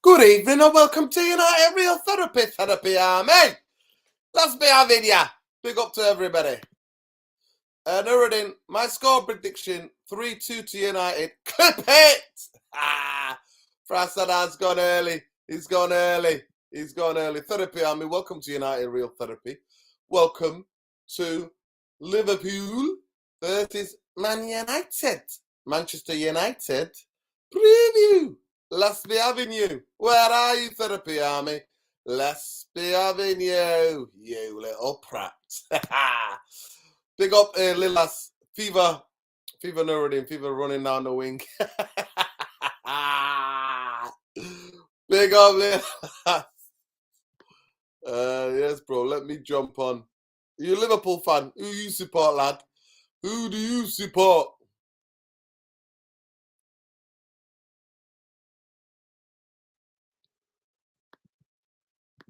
Good evening and welcome to United Real Therapy Army. Let's be having ya. Big up to everybody. Nuruddin, my score prediction 3-2 to United. Clip it! Frasad's gone early. He's gone early. Therapy Army, welcome to United Real Therapy. Welcome to Liverpool versus Man United. Manchester United preview. Let's be having you. Where are you, Therapy Army? Let's be having you, you little prat. Big up, Lilas. Fever Nuruddin. Fever running down the wing. Big up, Lilas. Yes, bro. Let me jump on. Are you a Liverpool fan? Who you support, lad? Who do you support?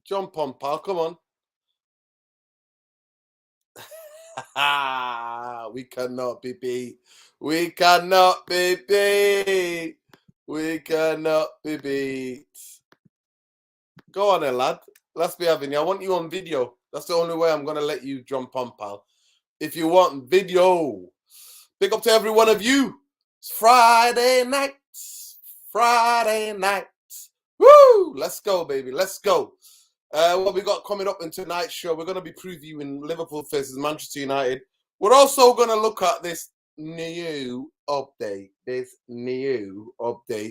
Jump on, pal. Come on. We cannot be beat. We cannot be beat. We cannot be beat. Go on then, lad. Let's be having you. I want you on video. That's the only way I'm going to let you jump on, pal. If you want video. Big up to every one of you. It's Friday night. Woo! Let's go, baby. Let's go. What we got coming up in tonight's show, we're going to be previewing Liverpool versus Manchester United. We're also going to look at this new update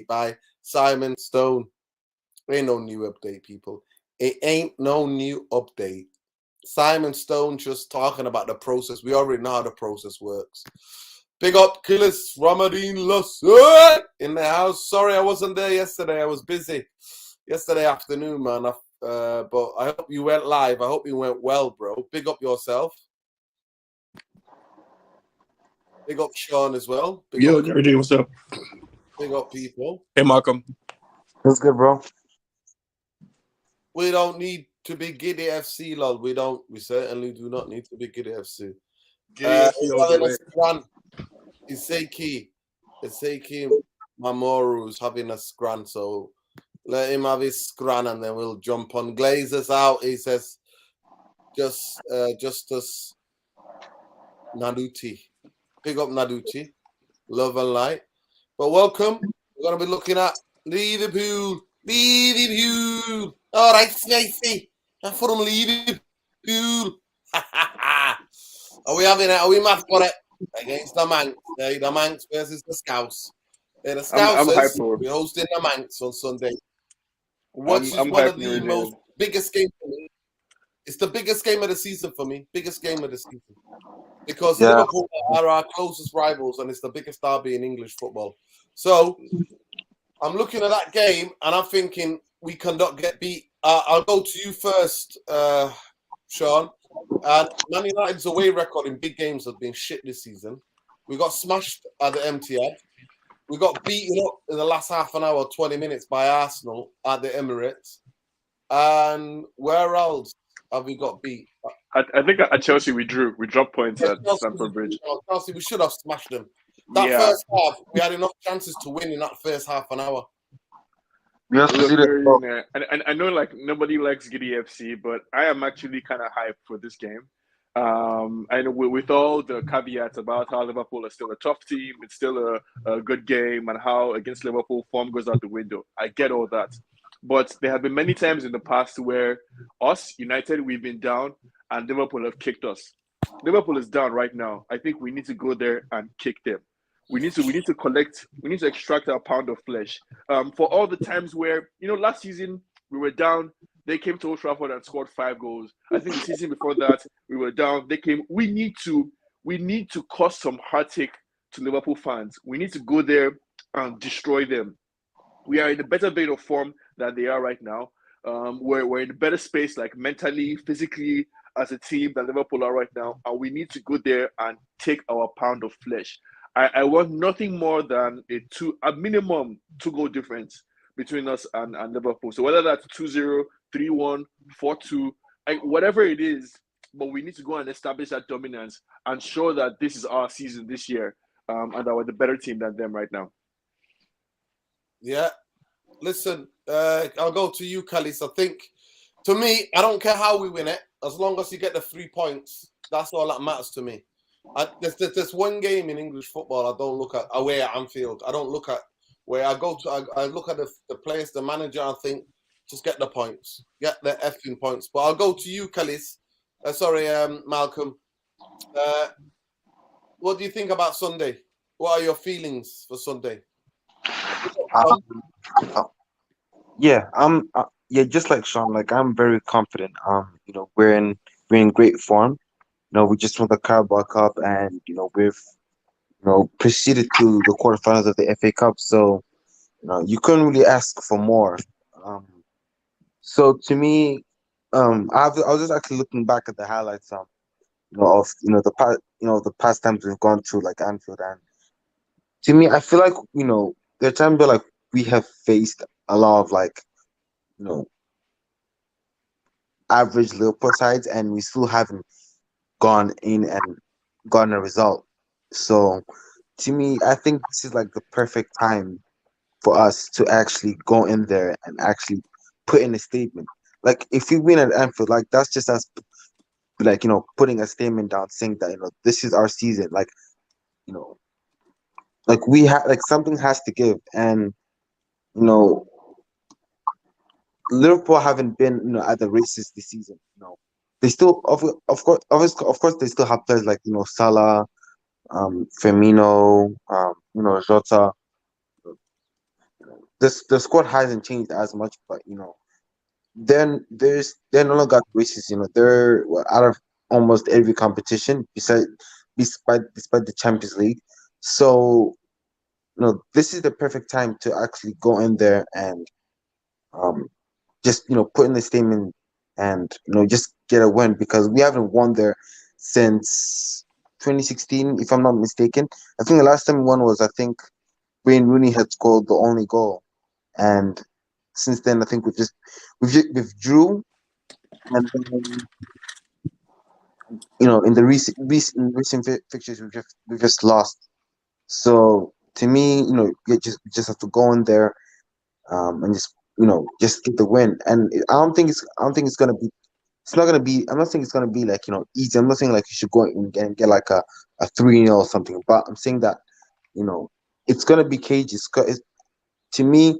by Simon Stone. Ain't no new update, people. It ain't no new update. Simon Stone just talking about the process. We already know how the process works. Big up, Killers, Ramadine Lasser in the house. Sorry I wasn't there yesterday. I was busy yesterday afternoon, man. But I hope you went live. I hope you went well, bro. Big up yourself. Big up Sean as well. Yo, Dirty, what's up? Big up people. Hey, Malcolm. That's good, bro. We don't need to be Giddy FC, lol. We certainly do not need to be Giddy FC. Iseki Mamoru's having a scran, so let him have his scran and then we'll jump on. Glazers out, he says. Justus Naduti. Big up Naduti. Love and light. But welcome. We're going to be looking at Liverpool. All right, Snacey. I'm from Liverpool. Are we having it? Are we math for it? Against the Manx. The Manx versus the Scouts. The Scouts. We're hosting the Manx on Sunday. Which is one of the most biggest games for me. It's the biggest game of the season for me. Biggest game of the season. Because Liverpool are our closest rivals and it's the biggest derby in English football. So I'm looking at that game and I'm thinking we cannot get beat. I'll go to you first, Sean. And Man United's away record in big games has been shit this season. We got smashed at the MTN. We got beaten up in the last half an hour, 20 minutes by Arsenal at the Emirates. And where else have we got beat? I think at Chelsea we drew. We dropped points at Stamford Bridge. Chelsea, we should have smashed them. First half, we had enough chances to win in that first half an hour. Yes, and I know like nobody likes Giddy FC, but I am actually kind of hyped for this game. And with all the caveats about how Liverpool is still a tough team, it's still a good game, and how against Liverpool form goes out the window. I get all that. But there have been many times in the past where us, United, we've been down and Liverpool have kicked us. Liverpool is down right now. I think we need to go there and kick them. We need to extract our pound of flesh. For all the times where, last season we were down, they came to Old Trafford and scored 5 goals. I think the season before that, we were down, they came. We need to cause some heartache to Liverpool fans. We need to go there and destroy them. We are in a better vein of form than they are right now. We're in a better space, like mentally, physically, as a team than Liverpool are right now. And we need to go there and take our pound of flesh. I want nothing more than a minimum 2-goal difference between us and Liverpool. So whether that's 2-0, 3-1, 4-2, whatever it is, but we need to go and establish that dominance and show that this is our season this year, and that we're the better team than them right now. Yeah, Listen, I'll go to you, Callis. I think, to me, I don't care how we win it, as long as you get the 3 points. That's all that matters to me. There's one game in English football I don't look at away at Anfield. I don't look at where I go to. I look at the players, the manager. I think just get the points, get the effing points. But I'll go to you, Callis. Malcolm. What do you think about Sunday? What are your feelings for Sunday? Um, yeah, just like Sean, like I'm very confident. We're in great form. We just won the Carabao Cup, and we've proceeded to the quarterfinals of the FA Cup. So you couldn't really ask for more. Um, so to me, I was just actually looking back at the highlights, of the past times we've gone to like Anfield, and to me, I feel like there are times where like we have faced a lot of like you know average Liverpool sides, and we still haven't gone in and gotten a result. So to me, I think this is like the perfect time for us to actually go in there and actually put in a statement. Like if we win at Anfield, like that's just us like putting a statement down saying that this is our season. Like you know like we have like something has to give, and you know Liverpool haven't been at the races this season. They still of course they still have players like Salah, Firmino, Jota. The squad hasn't changed as much, but then they're no longer at races. They're out of almost every competition despite the Champions League. So this is the perfect time to actually go in there and um just put in the statement and just get a win, because we haven't won there since 2016, if I'm not mistaken. I think the last time we won was, I think, Wayne Rooney had scored the only goal, and since then I think we've withdrew, and then in the recent fixtures we just lost. So to me, you just have to go in there and just get the win. And I don't think it's gonna be. It's not gonna be. I'm not saying it's gonna be like easy. I'm not saying like you should go and get like a 3-0 or something. But I'm saying that you know it's gonna be cagey. To me,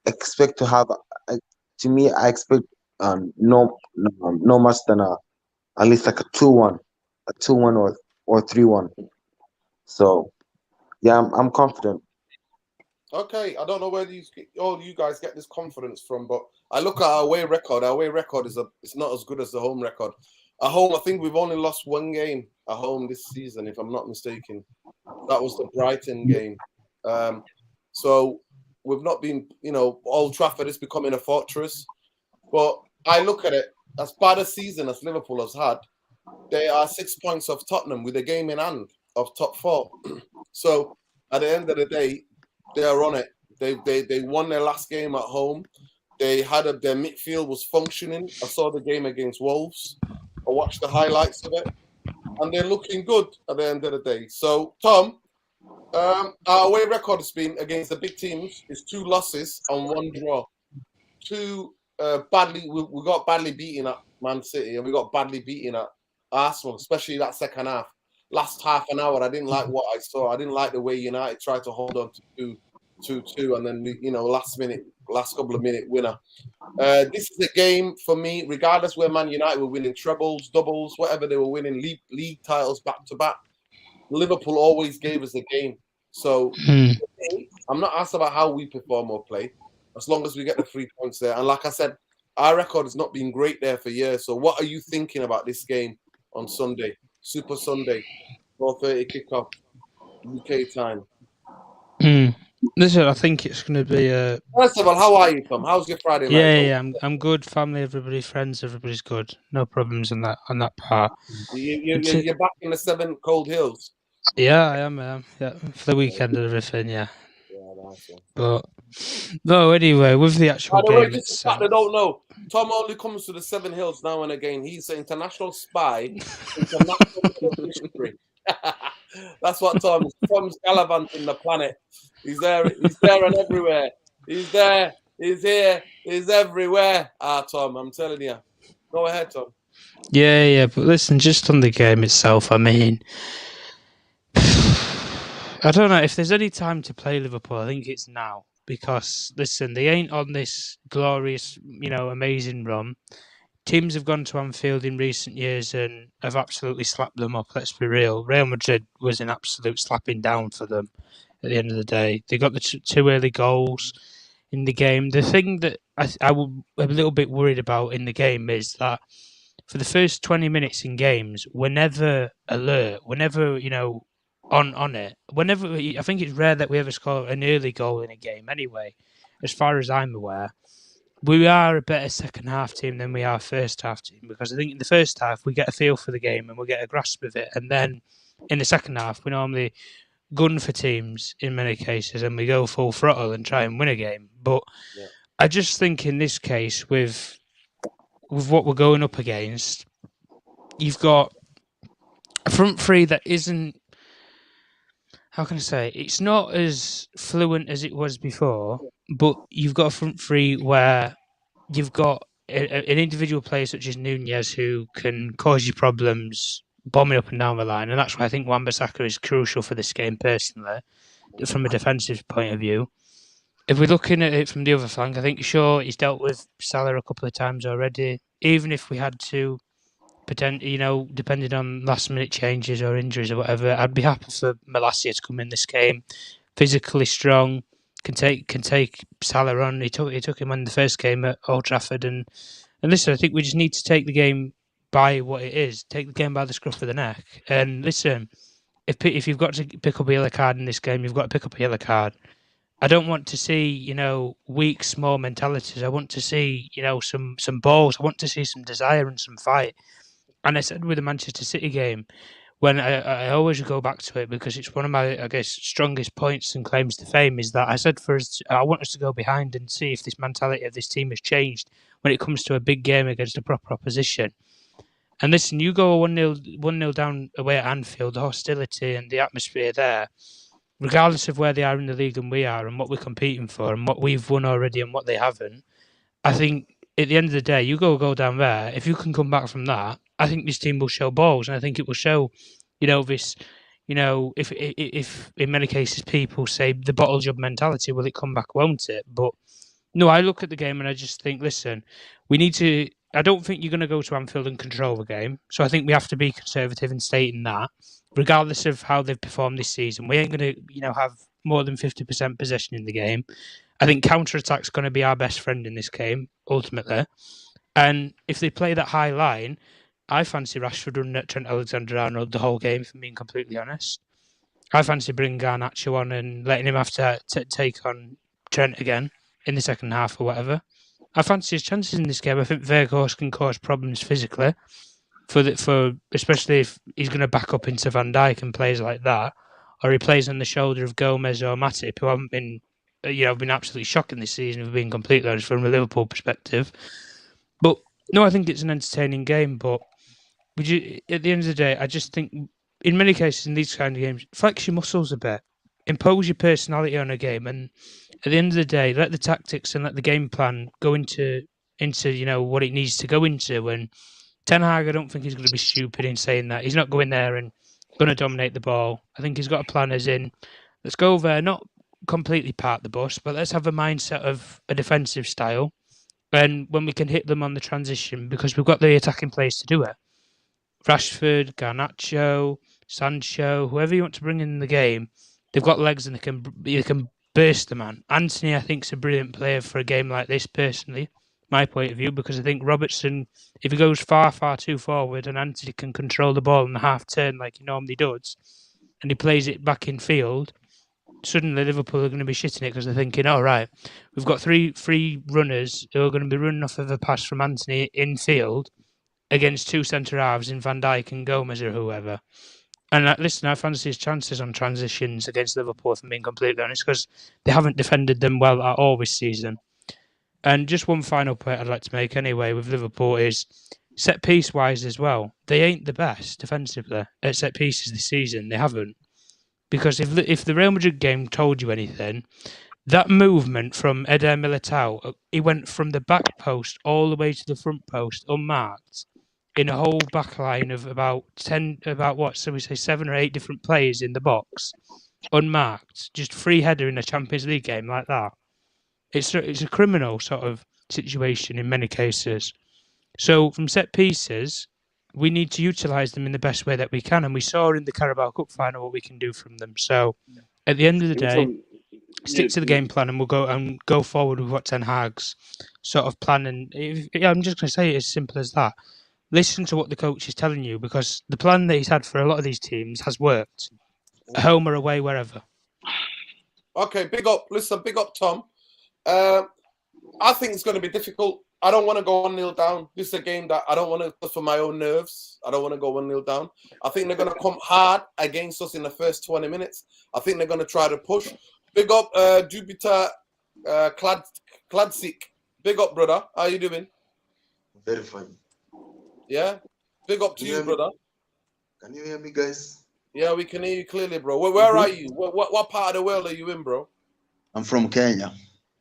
expect to have. I- To me, I expect no much than at least like a 2-1 or 3-1. So yeah, I'm confident. Okay, I don't know where all you guys get this confidence from, but I look at our away record. Our away record it's not as good as the home record. At home, I think we've only lost one game at home this season, if I'm not mistaken. That was the Brighton game. So we've not been, Old Trafford is becoming a fortress. But I look at it, as bad a season as Liverpool has had, they are 6 points off Tottenham with a game in hand of top four. So at the end of the day, they are on it. They won their last game at home. Their midfield was functioning. I saw the game against Wolves. I watched the highlights of it, and they're looking good at the end of the day. So Tom, our away record has been against the big teams is 2 losses and 1 draw. We got badly beaten at Man City, and we got badly beaten at Arsenal, especially that second half. Last half an hour, I didn't like what I saw. I didn't like the way United tried to hold on to 2-2, and then last couple of minute winner. This is a game for me, regardless where Man United were winning trebles, doubles, whatever they were winning, league titles back to back. Liverpool always gave us a game. So I'm not asked about how we perform or play, as long as we get the 3 points there. And like I said, our record has not been great there for years. So what are you thinking about this game on Sunday? Super Sunday, 4:30 kickoff, UK time. Listen, I think it's going to be First of all, how are you, Tom? How's your Friday night? yeah. I'm good. Family, everybody, friends, everybody's good. No problems on that part. You're back in the 7 cold hills. Yeah, I am. Yeah, for the weekend and everything. Yeah, Yeah, nice one. but no. Anyway, with the actual By the way, game just the fact they don't know, Tom only comes to the 7 Hills now and again. He's an international spy, international history. That's what Tom is. Tom's gallivanting the planet. He's there and everywhere. He's there. He's here. He's everywhere. Tom, I'm telling you. Go ahead, Tom. Yeah, but listen, just on the game itself, I mean, I don't know if there's any time to play Liverpool. I think it's now because listen, they ain't on this glorious, amazing run. Teams have gone to Anfield in recent years and have absolutely slapped them up. Let's be real. Real Madrid was an absolute slapping down for them. At the end of the day, they got the two early goals in the game. The thing that I'm a little bit worried about in the game is that for the first 20 minutes in games, we're never alert. We're never, on it. Whenever I think it's rare that we ever score an early goal in a game. Anyway, as far as I'm aware, we are a better second half team than we are first half team because I think in the first half we get a feel for the game and we get a grasp of it, and then in the second half we normally gun for teams in many cases and we go full throttle and try and win a game. But Yeah. I just think in this case with what we're going up against, you've got a front three that isn't, how can I say, it's not as fluent as it was before, but you've got a front three where you've got an individual player such as Nunez who can cause you problems bombing up and down the line, and that's why I think Wan-Bissaka is crucial for this game personally, from a defensive point of view. If we're looking at it from the other flank, I think sure he's dealt with Salah a couple of times already. Even if we had to depending on last minute changes or injuries or whatever, I'd be happy for Malacia to come in this game, physically strong, can take Salah on. He took him on the first game at Old Trafford, and listen, I think we just need to take the game by what it is, take the game by the scruff of the neck, and listen, if you've got to pick up a yellow card in this game, you've got to pick up a yellow card. I don't want to see, weak, small mentalities. I want to see, some balls. I want to see some desire and some fight. And I said with the Manchester City game, when I always go back to it because it's one of my, I guess, strongest points and claims to fame is that I said I want us to go behind and see if this mentality of this team has changed when it comes to a big game against a proper opposition. And listen, you go 1-0 down away at Anfield, the hostility and the atmosphere there, regardless of where they are in the league and we are and what we're competing for and what we've won already and what they haven't, I think at the end of the day, you go down there, if you can come back from that, I think this team will show balls, and I think it will show, this, if in many cases people say the bottle job mentality, will it come back, won't it? But no, I look at the game and I just think, listen, we need to. I don't think you're going to go to Anfield and control the game, so I think we have to be conservative in stating that, regardless of how they've performed this season, we ain't going to, have more than 50% possession in the game. I think counter-attack's going to be our best friend in this game, ultimately. And if they play that high line, I fancy Rashford running at Trent Alexander-Arnold the whole game, if I'm being completely honest. I fancy bringing Garnacho on and letting him have to take on Trent again in the second half or whatever. I fancy his chances in this game. I think Weghorst can cause problems physically, for especially if he's going to back up into Van Dijk and players like that, or he plays on the shoulder of Gomez or Matip, who haven't been, been absolutely shocking this season, if being completely honest, from a Liverpool perspective. But no, I think it's an entertaining game. But at the end of the day, I just think in many cases in these kind of games, flex your muscles a bit, impose your personality on a game, and at the end of the day, let the tactics and let the game plan go into what it needs to go into. And Ten Hag, I don't think he's going to be stupid in saying that. He's not going there and going to dominate the ball. I think he's got a plan as in, let's go there, not completely park the bus, but let's have a mindset of a defensive style. And when we can hit them on the transition, because we've got the attacking players to do it. Rashford, Garnacho, Sancho, whoever you want to bring in the game, they've got legs and they can burst the man. Anthony, I think, is a brilliant player for a game like this, personally, my point of view, because I think Robertson, if he goes far, far too forward and Anthony can control the ball in the half turn like he normally does, and he plays it back in field, suddenly Liverpool are going to be shitting it because they're thinking, all right, we've got three runners who are going to be running off of a pass from Anthony in field against two centre-halves in Van Dijk and Gomez or whoever. And listen, I fancy his chances on transitions against Liverpool, if I'm being completely honest, because they haven't defended them well at all this season. And just one final point I'd like to make anyway with Liverpool is set-piece-wise as well. They ain't the best defensively at set-pieces this season. They haven't. Because if the Real Madrid game told you anything, That movement from Eder Militao, he went from the back post all the way to the front post unmarked in a whole back line of about 7 or 8 different players in the box, unmarked, just free header in a Champions League game like that. It's a criminal sort of situation in many cases. So from set pieces, we need to utilise them in the best way that we can, and we saw in the Carabao Cup final what we can do from them. So at the end of the day, stick to the game plan, and we'll go forward with what Ten Hag's sort of plan. And I'm just going to say it as simple as that. Listen to what the coach is telling you, because the plan that he's had for a lot of these teams has worked, home or away, wherever. Okay, big up Tom. I think it's going to be difficult. I don't want to go 1-0 down. This is a game that I don't want to, for my own nerves. I don't want to go 1-0 down. I think they're going to come hard against us in the first 20 minutes. I think they're going to try to push. Big up, Jupiter Kladsik. Big up, brother. How you doing? Very fine. Yeah? Big up to you, brother. Can you hear me, guys? Yeah, we can hear you clearly, bro. Where are you? What part of the world are you in, bro? I'm from Kenya.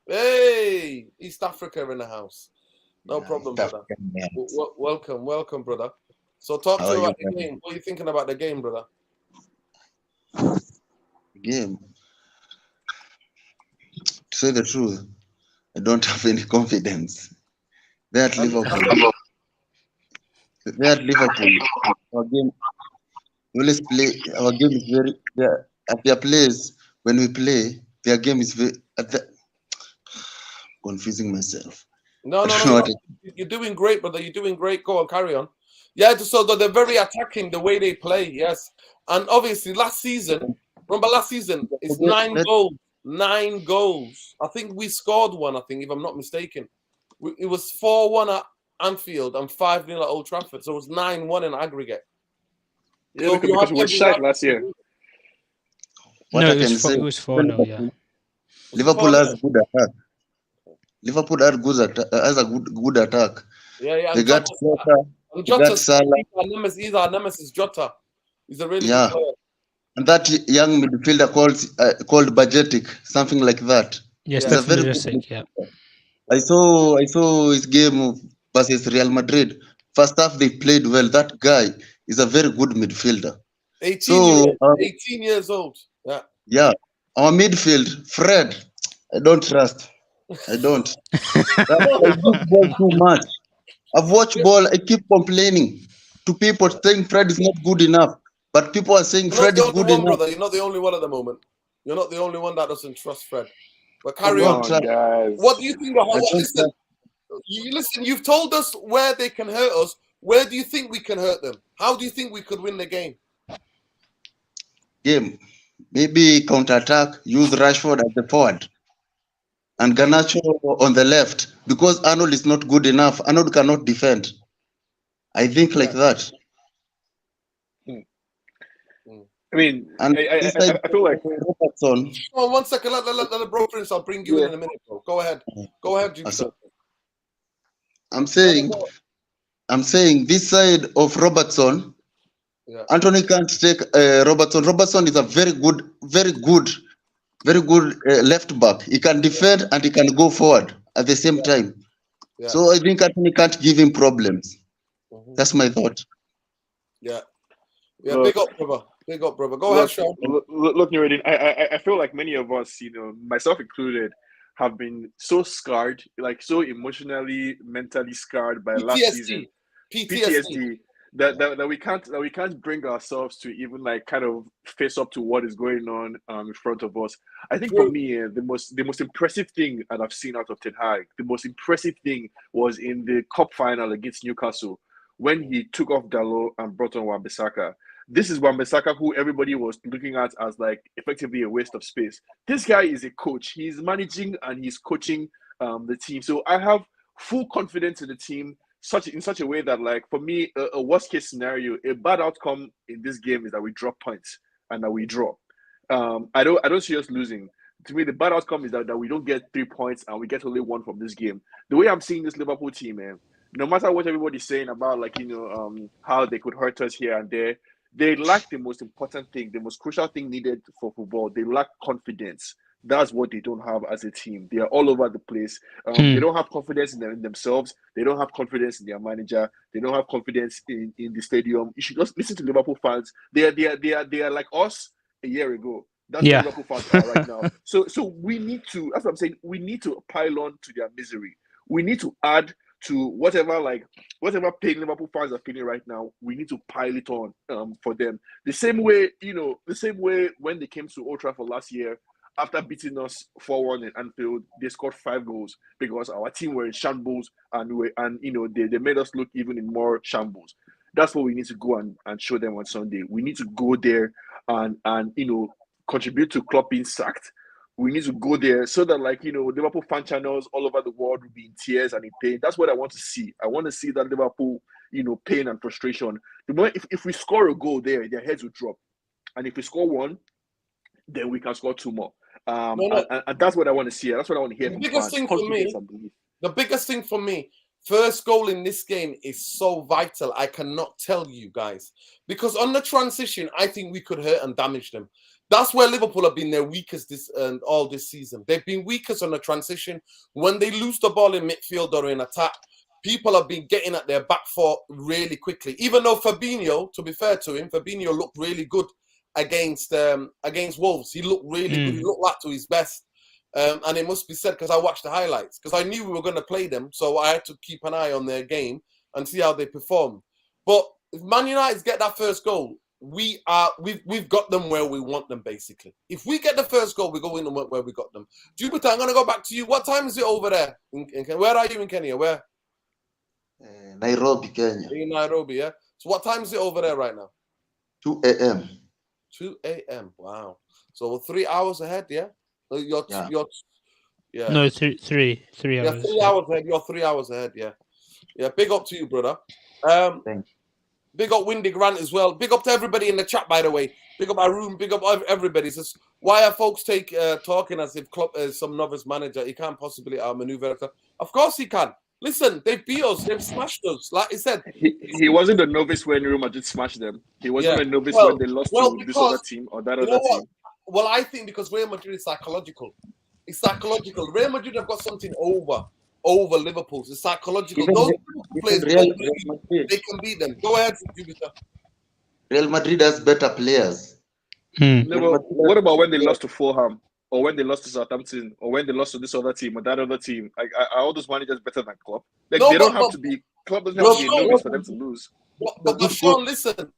Hey, East Africa in the house. No problem, brother. Welcome, brother. So talk to me about the game. What are you thinking about the game, brother? Game. To say the truth, I don't have any confidence. They're at Liverpool. Our game, we always play. Our game is very. At their place, when we play, their game is very. Confusing myself. No. You're doing great, brother. You're doing great. Go on, carry on. Yeah, so they're very attacking the way they play. Yes, and obviously last season, it's 9 goals. 9 goals. I think we scored one. I think, if I'm not mistaken, it was 4-1 at Anfield and 5-0 at Old Trafford. So it was 9-1 in aggregate. Yeah, so because we were shite last year. It was 4-0. Yeah. Liverpool has good attack. Liverpool has a good attack. Yeah. They got Salah. He's our nemesis, Jota. He's a really good player. And that young midfielder called Bajetic, something like that. Yes, that's very good. Yeah. I saw his game versus Real Madrid. First half they played well. That guy is a very good midfielder. 18 years old. Yeah. Our midfield, Fred, I don't trust. I don't. I use ball too much. I've watched ball. I keep complaining to people saying Fred is not good enough. But people are saying Fred is good enough. Brother. You're not the only one at the moment. You're not the only one that doesn't trust Fred. But carry on, guys. What do you think? Listen, you've told us where they can hurt us. Where do you think we can hurt them? How do you think we could win the game? Maybe counter-attack, use Rashford as the forward. And Garnacho on the left. Because Arnold is not good enough. Arnold cannot defend. I think like that. I mean, I feel like Robertson. Oh, 1 second. Let the bro Prince. I'll bring you in a minute, bro. Go ahead, Jupiter. I'm saying this side of Robertson. Yeah. Anthony can't take Robertson. Robertson is a very good left back. He can defend and he can go forward at the same time. Yeah. So I think Anthony can't give him problems. Mm-hmm. That's my thought. Yeah. Big up, brother. Go ahead, Sean. Look, Nuruddin, I feel like many of us, myself included, have been so scarred, like so emotionally, mentally scarred by last season. PTSD. That we can't bring ourselves to even like kind of face up to what is going on in front of us. I think for me, the most impressive thing that I've seen out of Ten Hag, the most impressive thing was in the cup final against Newcastle when he took off Dalot and brought on Wan-Bissaka. This is Wan-Bissaka who everybody was looking at as like effectively a waste of space. This guy is a coach. He's managing and he's coaching the team. So I have full confidence in the team. In such a way that, like, for me, a worst case scenario, a bad outcome in this game is that we drop points and that we draw. I don't see us losing. To me, the bad outcome is that we don't get 3 points and we get only 1 from this game. The way I'm seeing this Liverpool team, man, no matter what everybody's saying about, like, how they could hurt us here and there, they lack the most important thing, the most crucial thing needed for football. They lack confidence. That's what they don't have as a team. They are all over the place. They don't have confidence in themselves. They don't have confidence in their manager. They don't have confidence in the stadium. You should just listen to Liverpool fans. They are like us a year ago. That's what Liverpool fans are right now. So we need to. That's what I'm saying. We need to pile on to their misery. We need to add to whatever pain Liverpool fans are feeling right now. We need to pile it on for them. The same way when they came to Old Trafford last year, after beating us 4-1 in Anfield, they scored 5 goals because our team were in shambles and they made us look even in more shambles. That's what we need to go and show them on Sunday. We need to go there and contribute to Klopp being sacked. We need to go there so that Liverpool fan channels all over the world will be in tears and in pain. That's what I want to see. I want to see that Liverpool, pain and frustration. The moment if we score a goal there, their heads will drop. And if we score one, then we can score 2 more. And that's what I want to see. That's what I want to hear from fans. The biggest thing for me, first goal in this game is so vital. I cannot tell you guys. Because on the transition, I think we could hurt and damage them. That's where Liverpool have been their weakest all this season. They've been weakest on the transition. When they lose the ball in midfield or in attack, people have been getting at their back foot really quickly. Even though Fabinho, to be fair to him, Fabinho looked really good against Wolves. He looked really good. He looked like to his best. And it must be said because I watched the highlights. Because I knew we were going to play them. So I had to keep an eye on their game and see how they perform. But if Man United get that first goal, we've got them where we want them, basically. If we get the first goal, we go in where we got them. Jupiter, I'm going to go back to you. What time is it over there? Where are you in Kenya? Where? Nairobi, Kenya. In Nairobi, yeah? So what time is it over there right now? 2 a.m. 2 a.m. Wow. So we're 3 hours ahead, yeah? No, 3 hours. Yeah, 3 hours ahead. You're 3 hours ahead, yeah. Yeah, big up to you, brother. Thanks. Big up Windy Grant as well. Big up to everybody in the chat, by the way. Big up Arun. Big up everybody. It's just, why are folks talking as if Klopp is some novice manager? He can't possibly maneuver. Of course he can. Listen, they beat us. They've smashed us. Like I said, he wasn't a novice when Real Madrid smashed them. He wasn't a novice when they lost to this other team or that other team. Well, I think because Real Madrid is psychological. It's psychological. Real Madrid have got something over Liverpool. It's psychological. Those players, they can beat them. Go ahead, Jupiter. Real Madrid has better players. What about when they lost to Fulham, or when they lost to Southampton, or when they lost to this other team or that other team? Are all those managers better than Klopp? They don't have to be. Klopp doesn't have to be a novice for them to lose. But Sean, listen.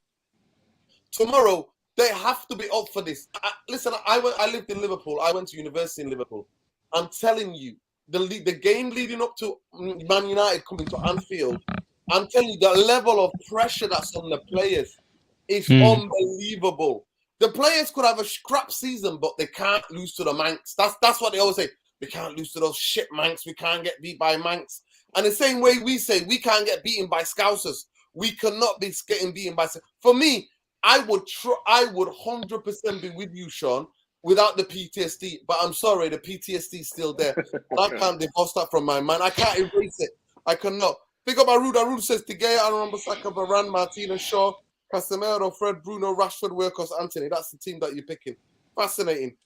Tomorrow they have to be up for this. Listen, I lived in Liverpool. I went to university in Liverpool. I'm telling you, the game leading up to Man United coming to Anfield, I'm telling you, the level of pressure that's on the players is unbelievable. The players could have a crap season, but they can't lose to the Manx. That's what they always say. We can't lose to those shit Manx. We can't get beat by Manx. And the same way we say we can't get beaten by Scousers. We cannot be getting beaten by. For me, I would 100% be with you, Sean, without the PTSD. But I'm sorry, the PTSD is still there. I can't divorce that from my mind. I can't erase it. I cannot. Big up Arud. Arud says De Gea, Aaron Bissaka, Varane, Martinez, Shaw, Casemiro, Fred, Bruno, Rashford, Workhorse, Anthony. That's the team that you're picking. Fascinating.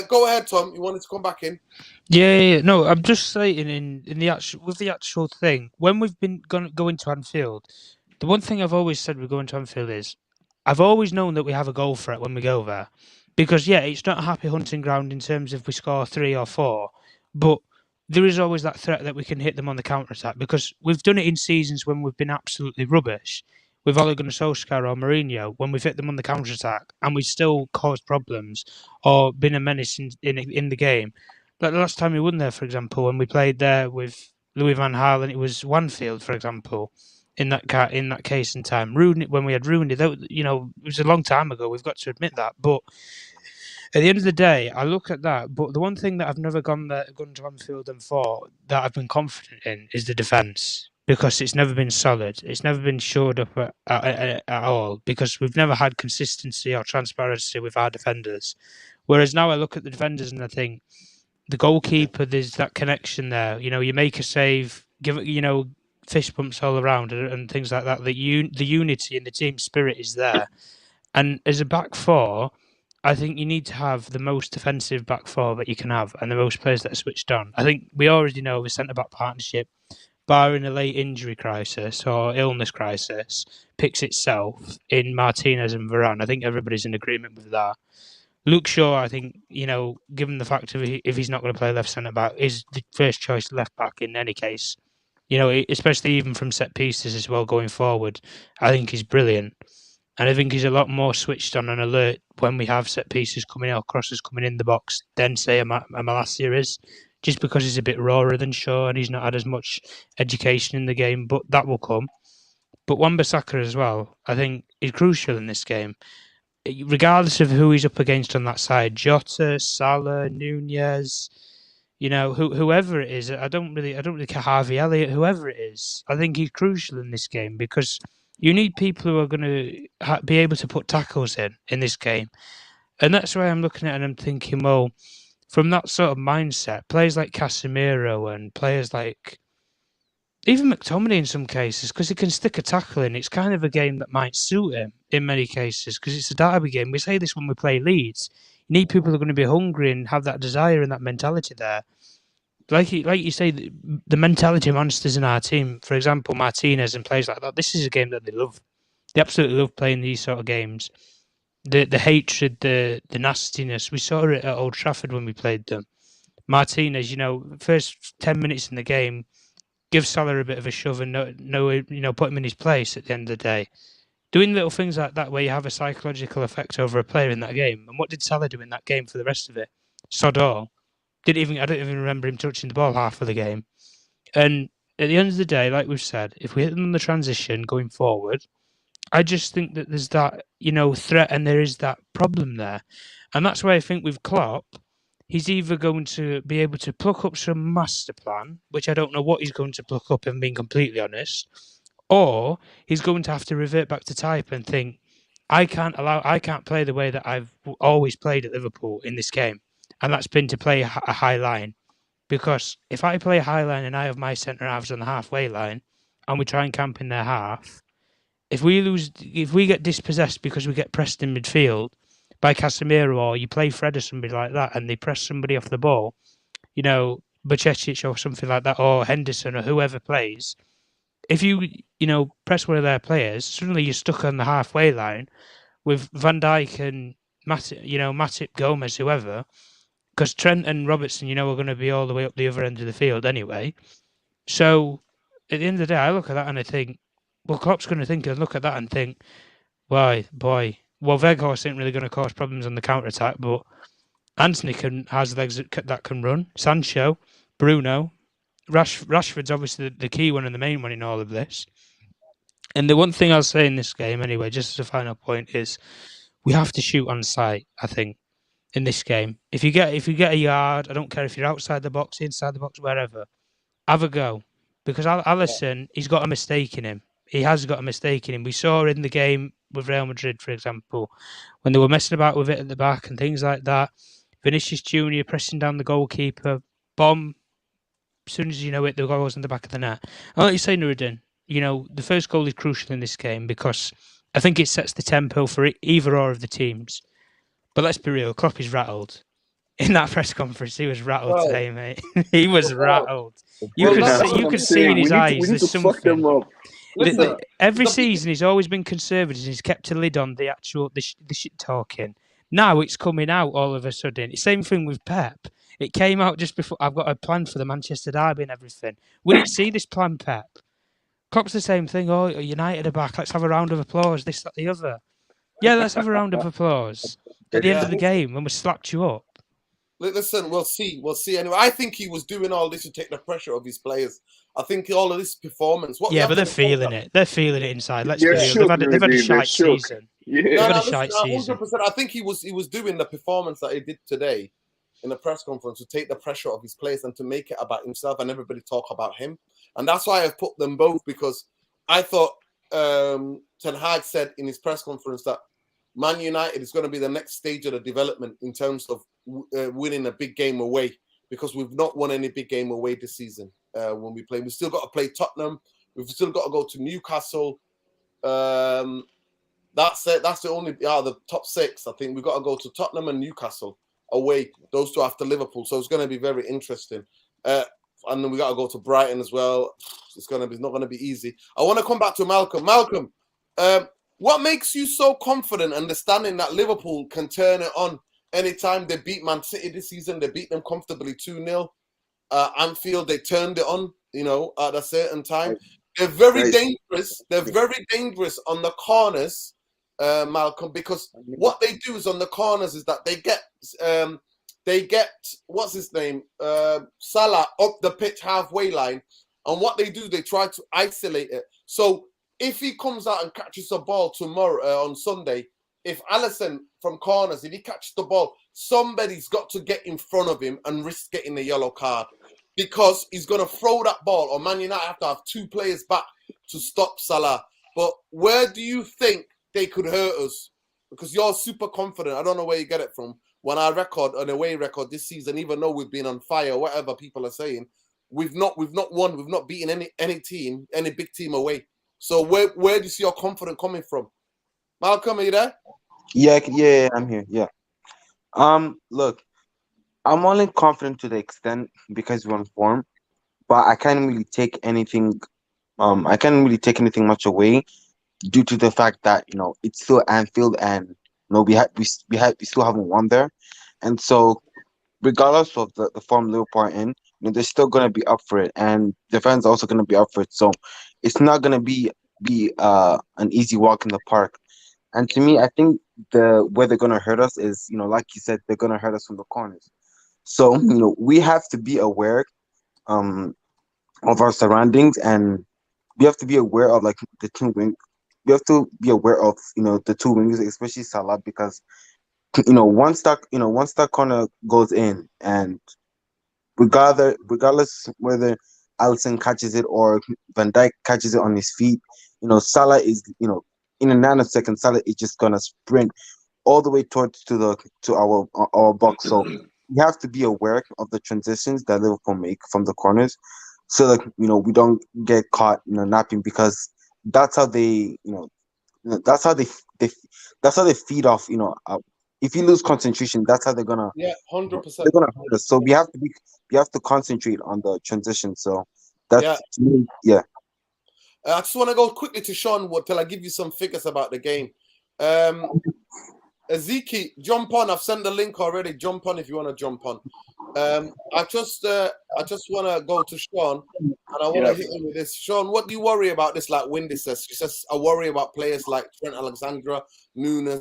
Go ahead, Tom. You wanted to come back in? Yeah. No, I'm just saying in the actual thing, when we've been going to Anfield, the one thing I've always said we're going to Anfield is I've always known that we have a goal threat when we go there. Because, it's not a happy hunting ground in terms of we score 3 or 4, but there is always that threat that we can hit them on the counter-attack, because we've done it in seasons when we've been absolutely rubbish with Ole Gunnar Solskjaer or Mourinho, when we've hit them on the counter-attack and we've still caused problems or been a menace in the game. Like the last time we won there, for example, when we played there with Louis van Gaal and it was Anfield, for example, in that case in time. When we had Rooney, it was a long time ago, we've got to admit that. But at the end of the day, I look at that. But the one thing that I've never gone to Anfield and for that I've been confident in is the defence. Because it's never been solid. It's never been shored up at all. Because we've never had consistency or transparency with our defenders. Whereas now I look at the defenders and I think, the goalkeeper, there's that connection there. You make a save, give it, fist bumps all around and things like that. The unity and the team spirit is there. And as a back four, I think you need to have the most defensive back four that you can have and the most players that are switched on. I think we already know the centre-back partnership, barring a late injury crisis or illness crisis, picks itself in Martinez and Varane. I think everybody's in agreement with that. Luke Shaw, I think, given the fact of if he's not going to play left centre-back, is the first choice left-back in any case. Especially even from set pieces as well going forward. I think he's brilliant. And I think he's a lot more switched on and alert when we have set pieces coming out, crosses coming in the box, than say a Malacia is, just because he's a bit rawer than Shaw and he's not had as much education in the game, but that will come. But Wan-Bissaka as well, I think, is crucial in this game. Regardless of who he's up against on that side, Jota, Salah, Nunez, whoever it is, I don't really care, Harvey Elliott, whoever it is, I think he's crucial in this game because you need people who are going to be able to put tackles in this game. And that's why I'm looking at it and I'm thinking, well, from that sort of mindset, players like Casemiro and players like even McTominay in some cases, because he can stick a tackle in, it's kind of a game that might suit him in many cases because it's a derby game. We say this when we play Leeds. You need people who are going to be hungry and have that desire and that mentality there. Like you say, the mentality monsters in our team, for example, Martinez and players like that, this is a game that they love. They absolutely love playing these sort of games. The hatred, the nastiness, we saw it at Old Trafford when we played them. Martinez, first 10 minutes in the game, give Salah a bit of a shove and put him in his place at the end of the day. Doing little things like that where you have a psychological effect over a player in that game. And what did Salah do in that game for the rest of it? Sod all. I don't even remember him touching the ball half of the game. And at the end of the day, like we've said, if we hit them on the transition going forward, I just think that there's that, threat and there is that problem there. And that's why I think with Klopp, he's either going to be able to pluck up some master plan, which I don't know what he's going to pluck up, if I'm being completely honest, or he's going to have to revert back to type and think, I can't play the way that I've always played at Liverpool in this game. And that's been to play a high line. Because if I play a high line and I have my centre halves on the halfway line and we try and camp in their half, if we get dispossessed because we get pressed in midfield by Casemiro or you play Fred or somebody like that and they press somebody off the ball, Bacecic or something like that, or Henderson or whoever plays, if you press one of their players, suddenly you're stuck on the halfway line with Van Dijk and Matip, Gomez, whoever, because Trent and Robertson, are going to be all the way up the other end of the field anyway. So at the end of the day, I look at that and I think, well, Klopp's going to think and look at that and think, why, boy, well, Weghorst ain't really going to cause problems on the counter attack, but Anthony has legs that can run. Sancho, Bruno, Rashford's obviously the key one and the main one in all of this. And the one thing I'll say in this game, anyway, just as a final point, is we have to shoot on sight. I think in this game, if you get a yard, I don't care if you're outside the box, inside the box, wherever, have a go, because Alisson, he's got a mistake in him. He has got a mistake in him. We saw in the game with Real Madrid, for example, when they were messing about with it at the back and things like that. Vinicius Junior pressing down the goalkeeper, bomb. As soon as you know it, the goal was in the back of the net. And like you say, Nuruddin, the first goal is crucial in this game because I think it sets the tempo for either or of the teams. But let's be real, Klopp is rattled. In that press conference, he was rattled today, mate. He was rattled. You could see in his eyes there's something. Every season, he's always been conservative. He's kept a lid on the shit talking. Now it's coming out all of a sudden. It's the same thing with Pep. It came out just before. I've got a plan for the Manchester derby and everything. We didn't see this plan, Pep. Klopp's the same thing. Oh, United are back. Let's have a round of applause. This, that, the other. Yeah, let's have a round of applause at the end of the game when we slapped you up. Listen, we'll see. Anyway, I think he was doing all this to take the pressure of his players. I think all of this performance. But they're feeling it. They're feeling it inside. Let's be real. They've had a shite season. Yeah, no, listen, 100%. I think he was doing the performance that he did today in the press conference to take the pressure of his players and to make it about himself and everybody talk about him. And that's why I've put them both, because I thought Ten Hag said in his press conference that Man United is going to be the next stage of the development in terms of winning a big game away, because we've not won any big game away this season when we play. We've still got to play Tottenham. We've still got to go to Newcastle. That's it. That's the only the top 6. I think we've got to go to Tottenham and Newcastle away. Those 2 after Liverpool. So it's going to be very interesting. And then we got to go to Brighton as well. It's not going to be easy. I want to come back to Malcolm. Malcolm, what makes you so confident, understanding that Liverpool can turn it on anytime? They beat Man City this season. They beat them comfortably 2-0. Anfield, they turned it on, at a certain time. They're very dangerous. They're very dangerous on the corners, Malcolm, because what they do is on the corners is that they get what's his name, Salah up the pitch halfway line, and what they do, they try to isolate it. So if he comes out and catches the ball tomorrow on Sunday, if Alisson from corners, if he catches the ball, somebody's got to get in front of him and risk getting the yellow card, because he's going to throw that ball, or Man United have to have 2 players back to stop Salah. But where do you think they could hurt us? Because you're super confident. I don't know where you get it from. When our record, an away record this season, even though we've been on fire, whatever people are saying, we've not won, we've not beaten any team, any big team away. So where do you see your confidence coming from? Malcolm, are you there? Yeah, I'm here. Yeah. Look, I'm only confident to the extent because we're on form, but I can't really take anything. I can't really take anything much away due to the fact that it's still Anfield, and we still haven't won there, and so regardless of the form Liverpool are in, they're still gonna be up for it, and the fans are also gonna be up for it. So it's not gonna be an easy walk in the park. And to me, I think the where they're gonna hurt us is, like you said, they're gonna hurt us from the corners. So, we have to be aware um of our surroundings, and we have to be aware of like the two wing. We have to be aware of the 2 wings, especially Salah, because once that corner goes in, and regardless whether Alisson catches it or Van Dijk catches it on his feet, Salah is in a nanosecond, Salah is just gonna sprint all the way to our box. So we have to be aware of the transitions that Liverpool make from the corners, so that we don't get caught napping, because that's how they that's how they that's how they feed off. If you lose concentration, that's how they're gonna 100%. they're gonna hurt us. So we have to concentrate on the transition. So that's yeah. I just want to go quickly to Sean till I give you some figures about the game. Ezekiel, jump on. I've sent the link already. Jump on if you want to jump on. I just want to go to Sean, and I want to hit him with this. Sean, what do you worry about this? Like Windy says, she says, I worry about players like Trent Alexander, Nunes,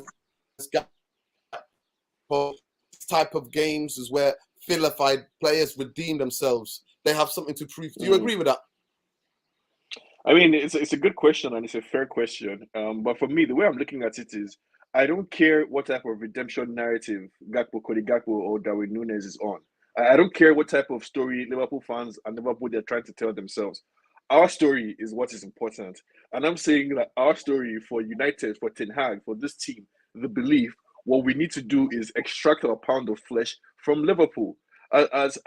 type of games is where vilified players redeem themselves. They have something to prove. Do you agree with that? I mean, it's a good question, and it's a fair question. But for me, the way I'm looking at it is, I don't care what type of redemption narrative Cody Gakpo or Darwin Nunes is on. I don't care what type of story Liverpool fans and Liverpool they're trying to tell themselves. Our story is what is important. And I'm saying that our story for United, for Ten Hag, for this team, the belief, what we need to do is extract our pound of flesh from Liverpool. As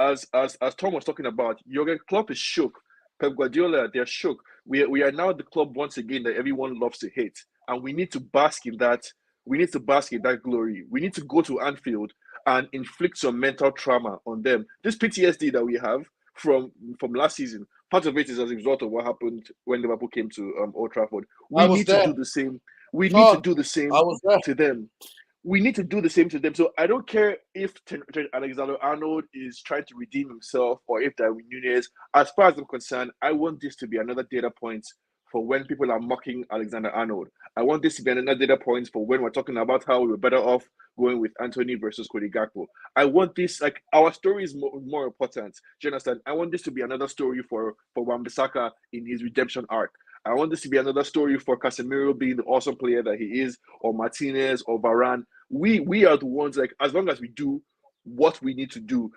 Tom was talking about, Jurgen Klopp is shook. Pep Guardiola, they're shook. We are now the club once again that everyone loves to hate. And we need to bask in that. We need to bask in that glory. We need to go to Anfield and inflict some mental trauma on them. This PTSD that we have from last season, part of it is as a result of what happened when Liverpool came to Old Trafford. We need to do the same. We need to do the same to them. We need to do the same to them. So I don't care if Alexander-Arnold is trying to redeem himself or if Darwin Núñez. As far as I'm concerned, I want this to be another data point for when people are mocking Alexander-Arnold. I want this to be another data point for when we're talking about how we were better off going with Anthony versus Cody Gakpo. I want this, like, our story is more important. Do you understand? I want this to be another story for Wan-Bissaka in his redemption arc. I want this to be another story for Casemiro being the awesome player that he is, or Martinez, or Varane. We are the ones, like, as long as we do what we need to do.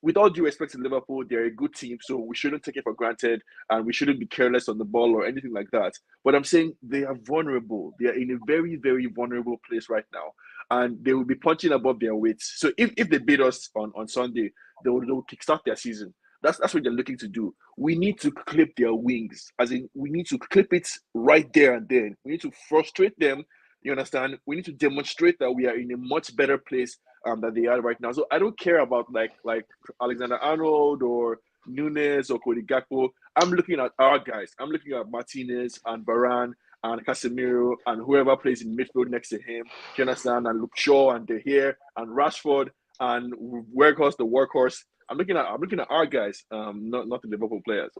With all due respect to Liverpool, they're a good team, so we shouldn't take it for granted, and we shouldn't be careless on the ball or anything like that. But I'm saying they are vulnerable. They are in a very, very vulnerable place right now, and they will be punching above their weights. So if they beat us on Sunday, they will kickstart their season. That's what they're looking to do. We need to clip their wings, as in we need to clip it right there and then. We need to frustrate them. You understand? We need to demonstrate that we are in a much better place than they are right now. So I don't care about like Alexander-Arnold or Nunes or Cody Gakpo. I'm looking at our guys. I'm looking at Martinez and Varane and Casemiro and whoever plays in midfield next to him. Do you understand? And Luke Shaw and De Gea and Rashford and Weghorst, the workhorse. I'm looking at our guys, not the Liverpool players.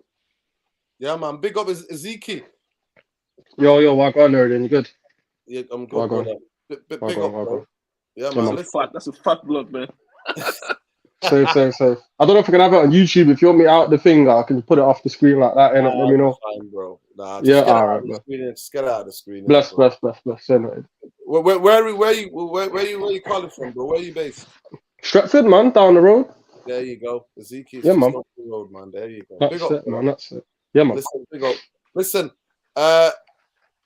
Yeah, man. Big up Ezekiel. Yo, walk on there, then you good? Yeah, I'm good, brother. Big up, bro. Yeah, man. That's a fat blood, man. Safe. I don't know if I can have it on YouTube. If you want me out the thing, I can put it off the screen like that. And let me know. Fine, bro. Nah, yeah, all right, bro. Just get out of the screen. Bless. Anyway. Where you calling from, bro? Where are you based? Stretford, man, down the road. There you go. Ezekiel's yeah, man. Off the road, man. There you go. That's it, man. That's it. Yeah, man. Listen, big up. Listen,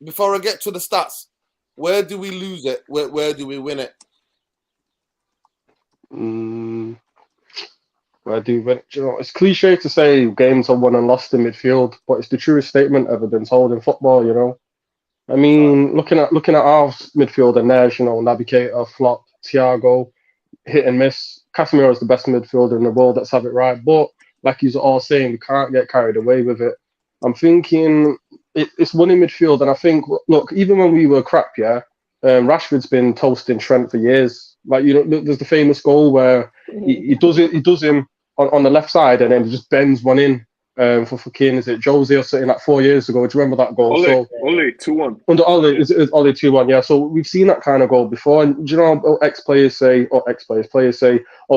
before I get to the stats, where do we lose it? Where do we win it? Where do we win it? You know, it's cliche to say games are won and lost in midfield, but it's the truest statement ever been told in football. You know, I mean, looking at our midfield and theirs, you know, Navigator, Flop, Thiago, hit and miss. Casemiro is the best midfielder in the world. Let's have it right. But like you're all saying, we can't get carried away with it. I'm thinking it's one in midfield, and I think, look, even when we were crap, Rashford's been toasting Trent for years. Like, you know, there's the famous goal where he does him on the left side, and then he just bends one in for fucking, is it Jose or something like 4 years ago? Do you remember that goal? Only 2-1. Under Ole, it's only 2-1, yeah. So we've seen that kind of goal before. And do you know, players say, oh,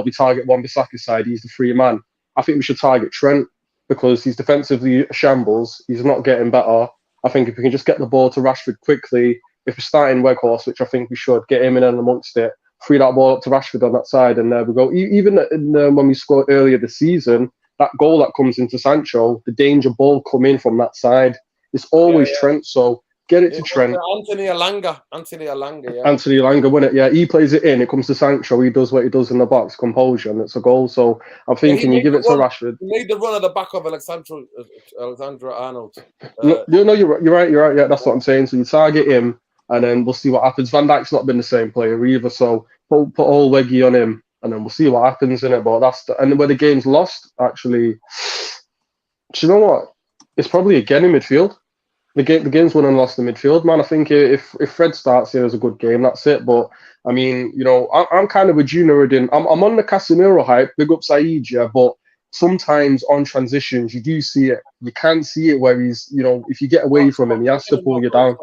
we target Wan-Bissaka's side, he's the free man. I think we should target Trent because he's defensively a shambles. He's not getting better. I think if we can just get the ball to Rashford quickly, if we're starting Weghorst, which I think we should, get him in and amongst it, free that ball up to Rashford on that side, and there we go. Even when we scored earlier this season, that goal that comes into Sancho, the danger ball come in from that side. It's always Trent, so get it to Trent. Anthony Elanga, yeah. Anthony Elanga, win it, yeah. He plays it in, it comes to Sancho, he does what he does in the box, composure, and it's a goal. So I'm thinking you give it to Rashford. He made the run at the back of Alexander-Arnold. No, you're right, yeah, that's what I'm saying. So you target him, and then we'll see what happens. Van Dijk's not been the same player either, so put all Weggy on him, and then we'll see what happens in it. But and where the game's lost, actually, do you know what? It's probably again in midfield. The game's won and lost in midfield, man. I think if Fred starts here, it's a good game. That's it. But I mean, you know, I'm kind of with you, Nuruddin. I'm on the Casemiro hype. Big up Saeed, yeah. But sometimes on transitions, you do see it. You can see it where he's, you know, if you get away from him, he has to pull you down.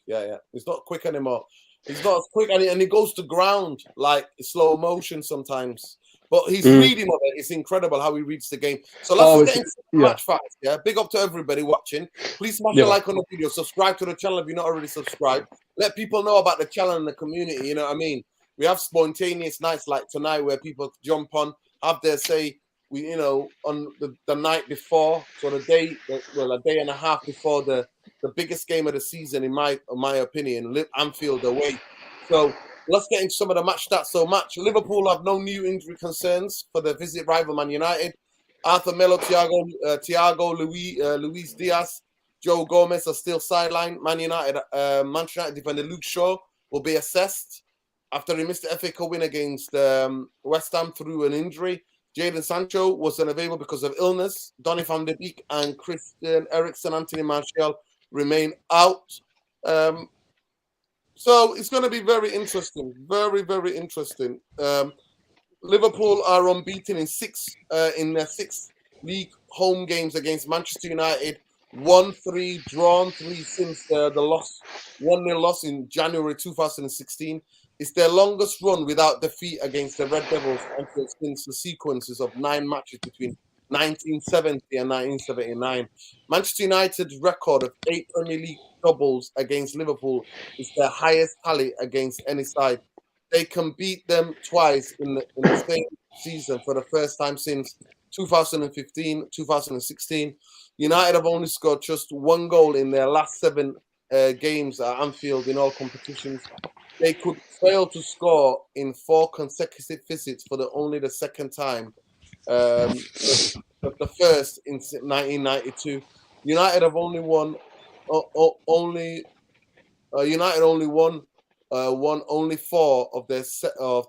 Yeah. He's not quick anymore. He's not as quick, and he goes to ground like slow motion sometimes. But he's reading of it. It's incredible how he reads the game. So let's get into match facts. Yeah, big up to everybody watching. Please smash a like on the video. Subscribe to the channel if you're not already subscribed. Let people know about the channel and the community. You know what I mean? We have spontaneous nights like tonight where people jump on, have their say. We, you know, on the night before, so a day and a half before the biggest game of the season, in my opinion, Anfield away. So let's get into some of the match stats. So Liverpool have no new injury concerns for the visit rival Man United. Arthur Melo, Thiago, Luis Diaz, Joe Gomez are still sidelined. Manchester United defender Luke Shaw will be assessed after he missed the FA Cup win against West Ham through an injury. Jadon Sancho was unavailable because of illness. Donny van de Beek and Christian Eriksen, Anthony Martial remain out. So it's going to be very interesting. Very, very interesting. Liverpool are unbeaten in their 6 league home games against Manchester United. 1-3, drawn 3 since the 1-0 loss in January 2016. It's their longest run without defeat against the Red Devils since the sequences of 9 matches between 1970 and 1979. Manchester United's record of 8 Premier League doubles against Liverpool is their highest tally against any side. They can beat them twice in the same season for the first time since 2015, 2016. United have only scored just 1 goal in their last 7 games at Anfield in all competitions. They could fail to score in 4 consecutive visits for only the second time. The first in 1992. United have only won. United only won won only 4 of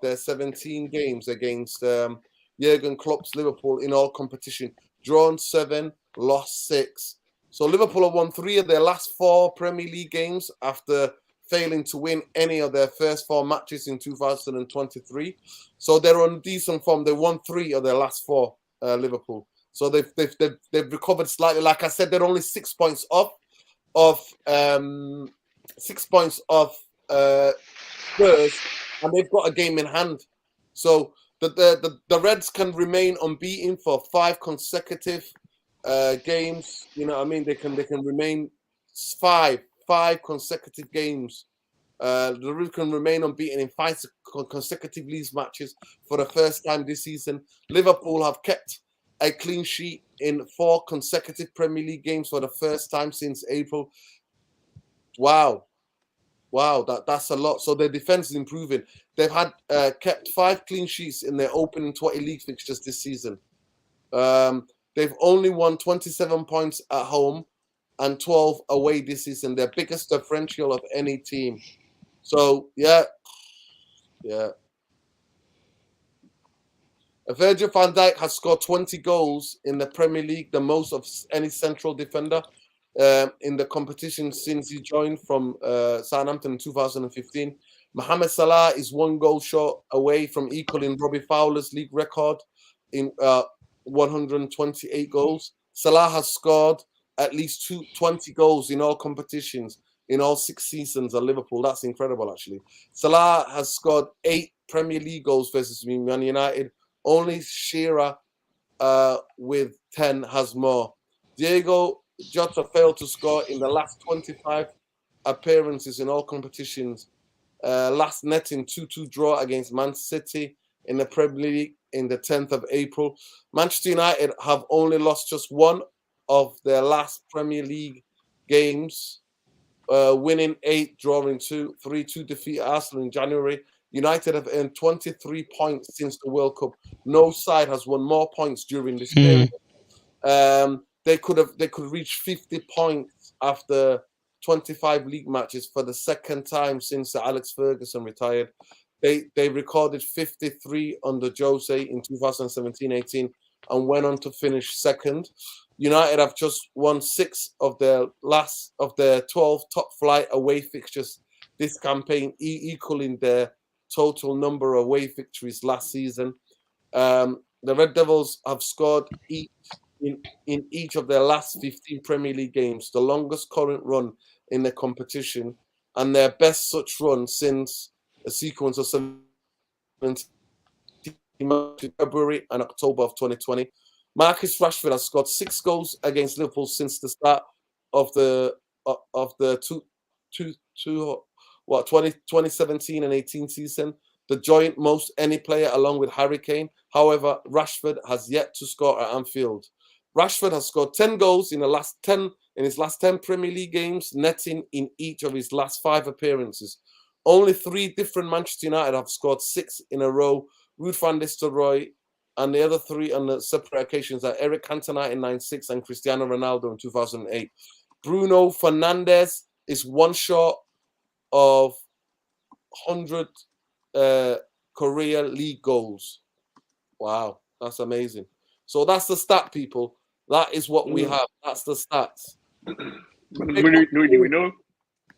their 17 games against Jurgen Klopp's Liverpool in all competition. Drawn 7, lost 6. So Liverpool have won 3 of their last 4 Premier League games after failing to win any of their first 4 matches in 2023. So they're on decent form. They won 3 of their last 4, Liverpool. So they've recovered slightly. Like I said, they're only 6 points off of 6 points off Spurs, and they've got a game in hand. So the Reds can remain unbeaten for 5 consecutive games. You know what I mean? They can remain 5 consecutive games. The Reds can remain unbeaten in 5 consecutive league matches for the first time this season. Liverpool have kept a clean sheet in 4 consecutive Premier League games for the first time since April. Wow, that's a lot. So their defense is improving. They've had kept 5 clean sheets in their opening 20 league fixtures this season. They've only won 27 points at home and 12 away this season. Their biggest differential of any team. So yeah. Virgil van Dijk has scored 20 goals in the Premier League, the most of any central defender in the competition since he joined from Southampton in 2015. Mohamed Salah is 1 goal short away from equaling Robbie Fowler's league record in 128 goals. Salah has scored at least 20 goals in all competitions in all 6 seasons at Liverpool. That's incredible, actually. Salah has scored 8 Premier League goals versus Man United. Only Shearer with 10 has more. Diego Jota failed to score in the last 25 appearances in all competitions. Last netting 2-2 draw against Man City in the Premier League in the 10th of April. Manchester United have only lost just 1 of their last Premier League games, winning 8, drawing 2, 3-2 defeat Arsenal in January. United have earned 23 points since the World Cup. No side has won more points during this period. They could reach 50 points after 25 league matches for the second time since Alex Ferguson retired. They recorded 53 under Jose in 2017-18 and went on to finish second. United have just won 6 of their 12 top flight away fixtures this campaign, equaling their total number of away victories last season. The Red Devils have scored in each of their last 15 Premier League games, the longest current run in the competition, and their best such run since a sequence of 17 February and October of 2020. Marcus Rashford has scored 6 goals against Liverpool since the start of the 2017 and 18 season, the joint most any player along with Harry Kane. However, Rashford has yet to score at Anfield. Rashford has scored 10 goals in his last 10 Premier League games, netting in each of his last 5 appearances. Only 3 different Manchester United have scored 6 in a row. Ruud van Nistelrooy, and the other 3 on the separate occasions are Eric Cantona in 96 and Cristiano Ronaldo in 2008. Bruno Fernandes is 1 short of 100 career league goals. Wow, that's amazing. So that's the stat, people. That is what we have. That's the stats.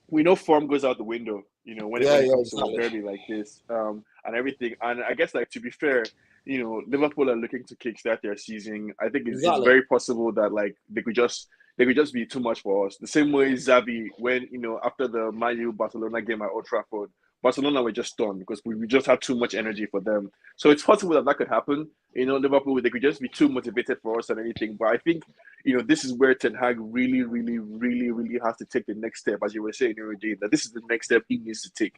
We know form goes out the window, when it comes to a derby like this, and everything. And I guess, to be fair, Liverpool are looking to kickstart their season. I think it's very possible that they could just be too much for us. The same way Xavi, when after the Man U Barcelona game at Old Trafford, Barcelona were just stunned because we just had too much energy for them. So it's possible that could happen. Liverpool, they could just be too motivated for us and anything. But I think, this is where Ten Hag really, really, really, really has to take the next step, as you were saying, that this is the next step he needs to take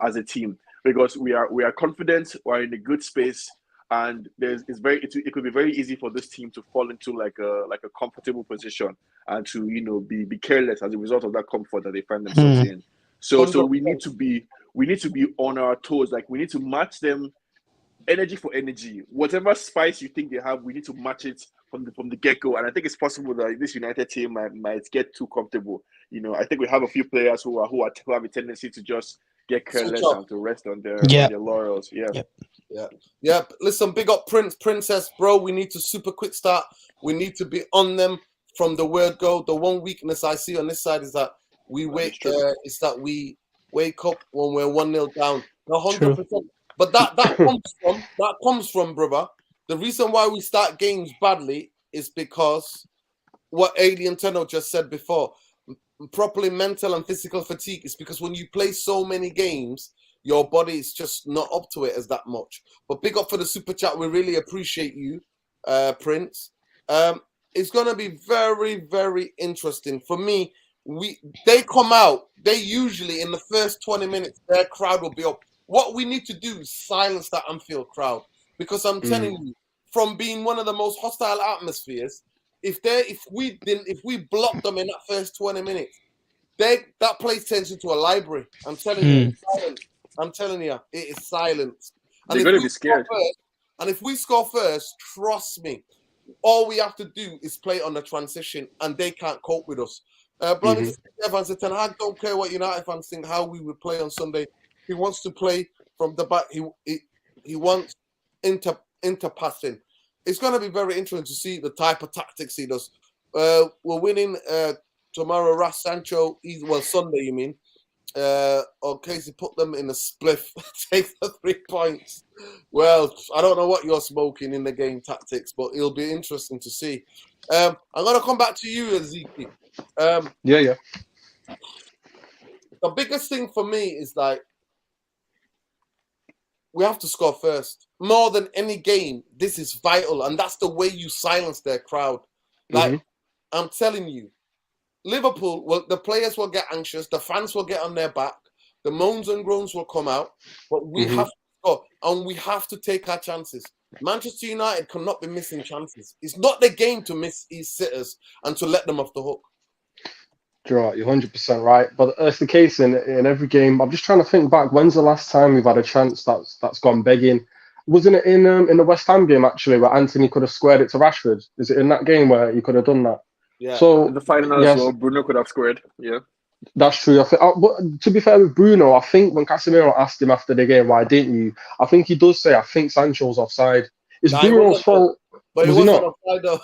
as a team, because we are confident, we're in a good space, and it could be very easy for this team to fall into like a comfortable position and to be careless as a result of that comfort that they find themselves in. So we need to be on our toes. We need to match them energy for energy. Whatever spice you think they have, we need to match it from the get-go. And I think it's possible that this United team might get too comfortable. I think we have a few players who have a tendency to just get careless Switch off. and to rest on their laurels. Yeah. Yeah. Listen, big up Princess, bro. We need to super quick start. We need to be on them from the word go. The one weakness I see on this side is that we wake up when we're 1-0 down. 100%. But that comes from, brother. The reason why we start games badly is because what Alien Tenno just said before. Properly mental and physical fatigue is because when you play so many games, your body is just not up to it as that much. But big up for the super chat. We really appreciate you, Prince. It's going to be very, very interesting. For me, they come out. They usually, in the first 20 minutes, their crowd will be up. What we need to do is silence that Anfield crowd. Because I'm telling you, from being one of the most hostile atmospheres, if we block them in that first 20 minutes, that place turns into a library. I'm telling you, it's silent. I'm telling you, it is silence. They're going to be scared. And if we score first, trust me, all we have to do is play on the transition, and they can't cope with us. Evans said, I don't care what United fans think how we would play on Sunday. He wants to play from the back. He wants interpassing. It's going to be very interesting to see the type of tactics he does. We're winning tomorrow. Ras Sancho, Sunday, you mean? Or Casey put them in a spliff, take the 3 points. Well, I don't know what you're smoking in the game tactics, but it'll be interesting to see. I'm going to come back to you, Ezekiel. Yeah. The biggest thing for me is like, we have to score first. More than any game, this is vital. And that's the way you silence their crowd. Like, I'm telling you, Liverpool, the players will get anxious. The fans will get on their back. The moans and groans will come out. But we have to score. And we have to take our chances. Manchester United cannot be missing chances. It's not the game to miss these sitters and to let them off the hook. You're 100% right, but it's the case in every game. I'm just trying to think back. When's the last time we've had a chance that's gone begging? Wasn't it in the West Ham game actually, where Anthony could have squared it to Rashford? Is it in that game where he could have done that? Yeah. So the final as well, Bruno could have scored. Yeah, that's true. I think, to be fair with Bruno, I think when Casemiro asked him after the game, why didn't you? I think he does say, I think Sancho's offside. It's Bruno's fault. But was he not offside though.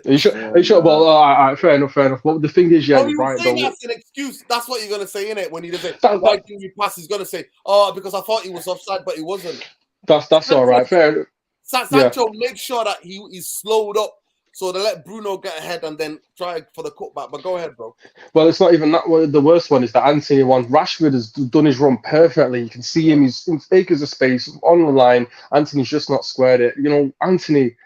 You sure? Well, all right, fair enough. But the thing is, right though. That's an excuse. That's what you're gonna say, innit? When he does it, why didn't you pass? He's gonna say, "Oh, because I thought he was offside, but he wasn't." That's all right. Fair. Sancho made sure that he's slowed up, so they let Bruno get ahead and then try for the cutback. But go ahead, bro. Well, it's not even that. The worst one is that Anthony one. Rashford has done his run perfectly. You can see him. He's in acres of space on the line. Anthony's just not squared it. Anthony.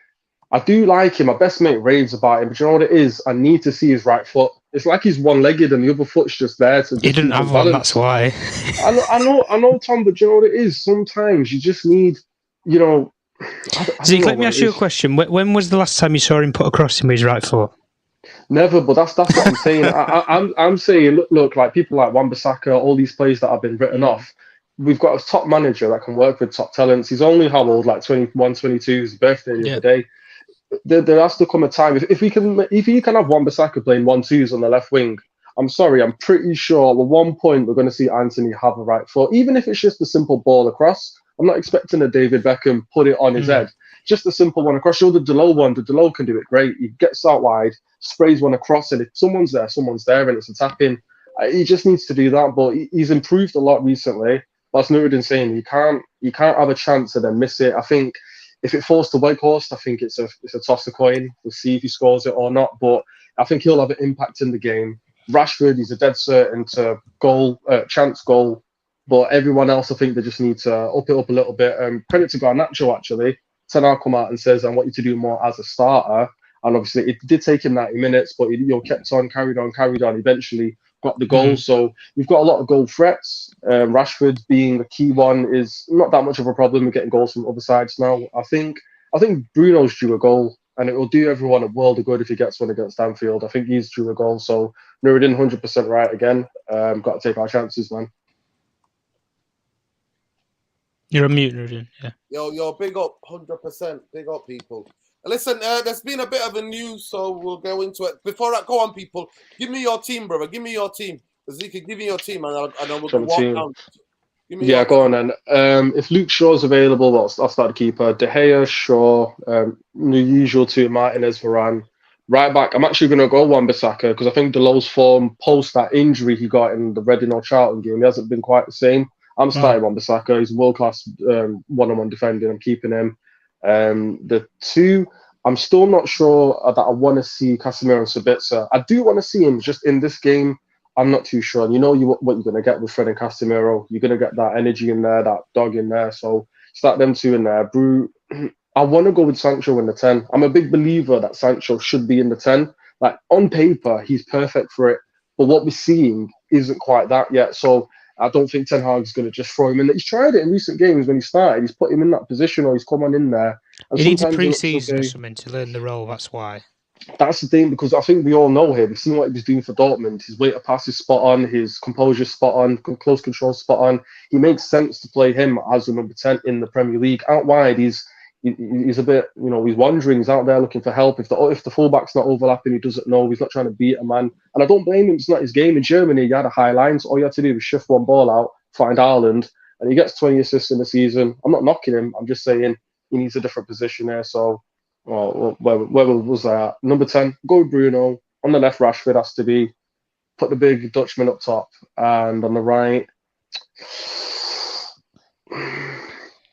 I do like him. My best mate raves about him, but you know what it is? I need to see his right foot. It's like he's one-legged and the other foot's just there to. He didn't have one. That's why. I know, Tom. But you know what it is? Sometimes you just need, Zeke, let me ask you a question. When was the last time you saw him put a cross in with his right foot? Never, but that's what I'm saying. I'm saying, look, like people like Wan-Bissaka, all these players that have been written off. We've got a top manager that can work with top talents. He's only how old? Like 21, 22. His birthday the other day. There has to come a time if you can have Wan-Bissaka playing 1-2s on the left wing. I'm sorry, I'm pretty sure at one point we're going to see Anthony have a right foot, even if it's just a simple ball across. I'm not expecting a David Beckham put it on his head. Just a simple one across. Show the Delo one. The Delo can do it great. He gets out wide, sprays one across, and if someone's there, and it's a tap in. He just needs to do that. But he's improved a lot recently. That's Nuruddin saying you can't have a chance and then miss it. I think. If it falls to Weghorst, I think it's a toss a coin. We'll see if he scores it or not. But I think he'll have an impact in the game. Rashford, he's a dead certain to chance goal. But everyone else, I think they just need to up it up a little bit. Credit to Garnacho, actually. Tenor come out and says, I want you to do more as a starter. And obviously, it did take him 90 minutes, but he kept on, carried on. Eventually got the goal. So we've got a lot of goal threats. Rashford being the key one is not that much of a problem. We're getting goals from other sides now. I think Bruno's due a goal, and it will do everyone a world of good if he gets one against Anfield. I think he's due a goal. So Nuruddin 100% right again. Got to take our chances, man. You're a mute, Nuruddin. Yeah. Yo, big up, 100%. Big up, people. Listen, there's been a bit of a news, so we'll go into it. Before I go on, people, give me your team, brother. Give me your team. Ezekiel, give me your team, and I will walk down. Yeah, go on then. If Luke Shaw's available, I'll start the keeper. De Gea, Shaw, the usual two, Martinez, Varane. Right back, I'm actually going to go Wan-Bissaka because I think Delow's form post that injury he got in the Reading or Charlton game, he hasn't been quite the same. I'm starting Wan-Bissaka. He's world-class one-on-one defending. I'm keeping him. The two, I'm still not sure that I want to see Casemiro and Sabitzer. I do want to see him just in this game. I'm not too sure. And what you're going to get with Fred and Casemiro. You're going to get that energy in there, that dog in there. So start them two in there. Brew. I want to go with Sancho in the 10. I'm a big believer that Sancho should be in the 10. Like on paper, he's perfect for it. But what we're seeing isn't quite that yet. So I don't think Ten Hag's going to just throw him in. He's tried it in recent games when he started. He's put him in that position or he's come on in there. And he needs a sometimes pre-season or something to learn the role. That's why. That's the thing, because I think we all know him. We've seen what he was doing for Dortmund. His weight of pass is spot on. His composure is spot on. Close control spot on. He makes sense to play him as a number 10 in the Premier League. Out wide, he's a bit, he's wandering. He's out there looking for help. If the fullback's not overlapping, he doesn't know. He's not trying to beat a man. And I don't blame him. It's not his game. In Germany, he had a high line. So all you had to do was shift one ball out, find Haaland, and he gets 20 assists in the season. I'm not knocking him. I'm just saying he needs a different position there. So, where was that? Number 10, go with Bruno. On the left, Rashford has to be. Put the big Dutchman up top. And on the right,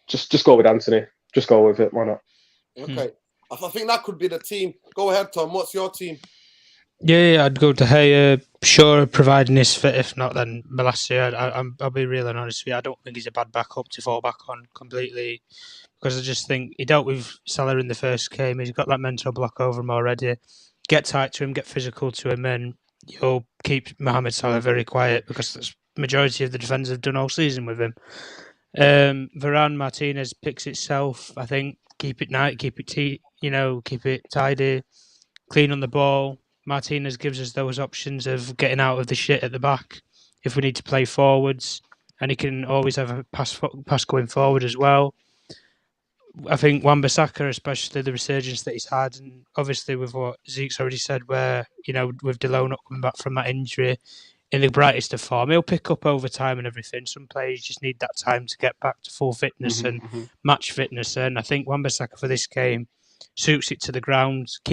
just go with Anthony. Just go with it. Why not? Okay. I think that could be the team. Go ahead, Tom. What's your team? Yeah, I'd go De Gea. Sure, providing he's fit. If not, then Malacia. I'll be real and honest with you. I don't think he's a bad backup to fall back on completely, because I just think he dealt with Salah in the first game. He's got that mental block over him already. Get tight to him, get physical to him, and you'll keep Mohamed Salah very quiet, because that's the majority of the defenders have done all season with him. Varane, Martinez picks itself. I think keep it keep it tidy, clean on the ball. Martinez gives us those options of getting out of the shit at the back if we need to play forwards, and he can always have a pass going forward as well. I think Wan-Bissaka, especially the resurgence that he's had, and obviously with what Zeke's already said, where with Delon not coming back from that injury in the brightest of form, he'll pick up over time and everything. Some players just need that time to get back to full fitness and match fitness, and I think Wan-Bissaka for this game suits it to the ground. Just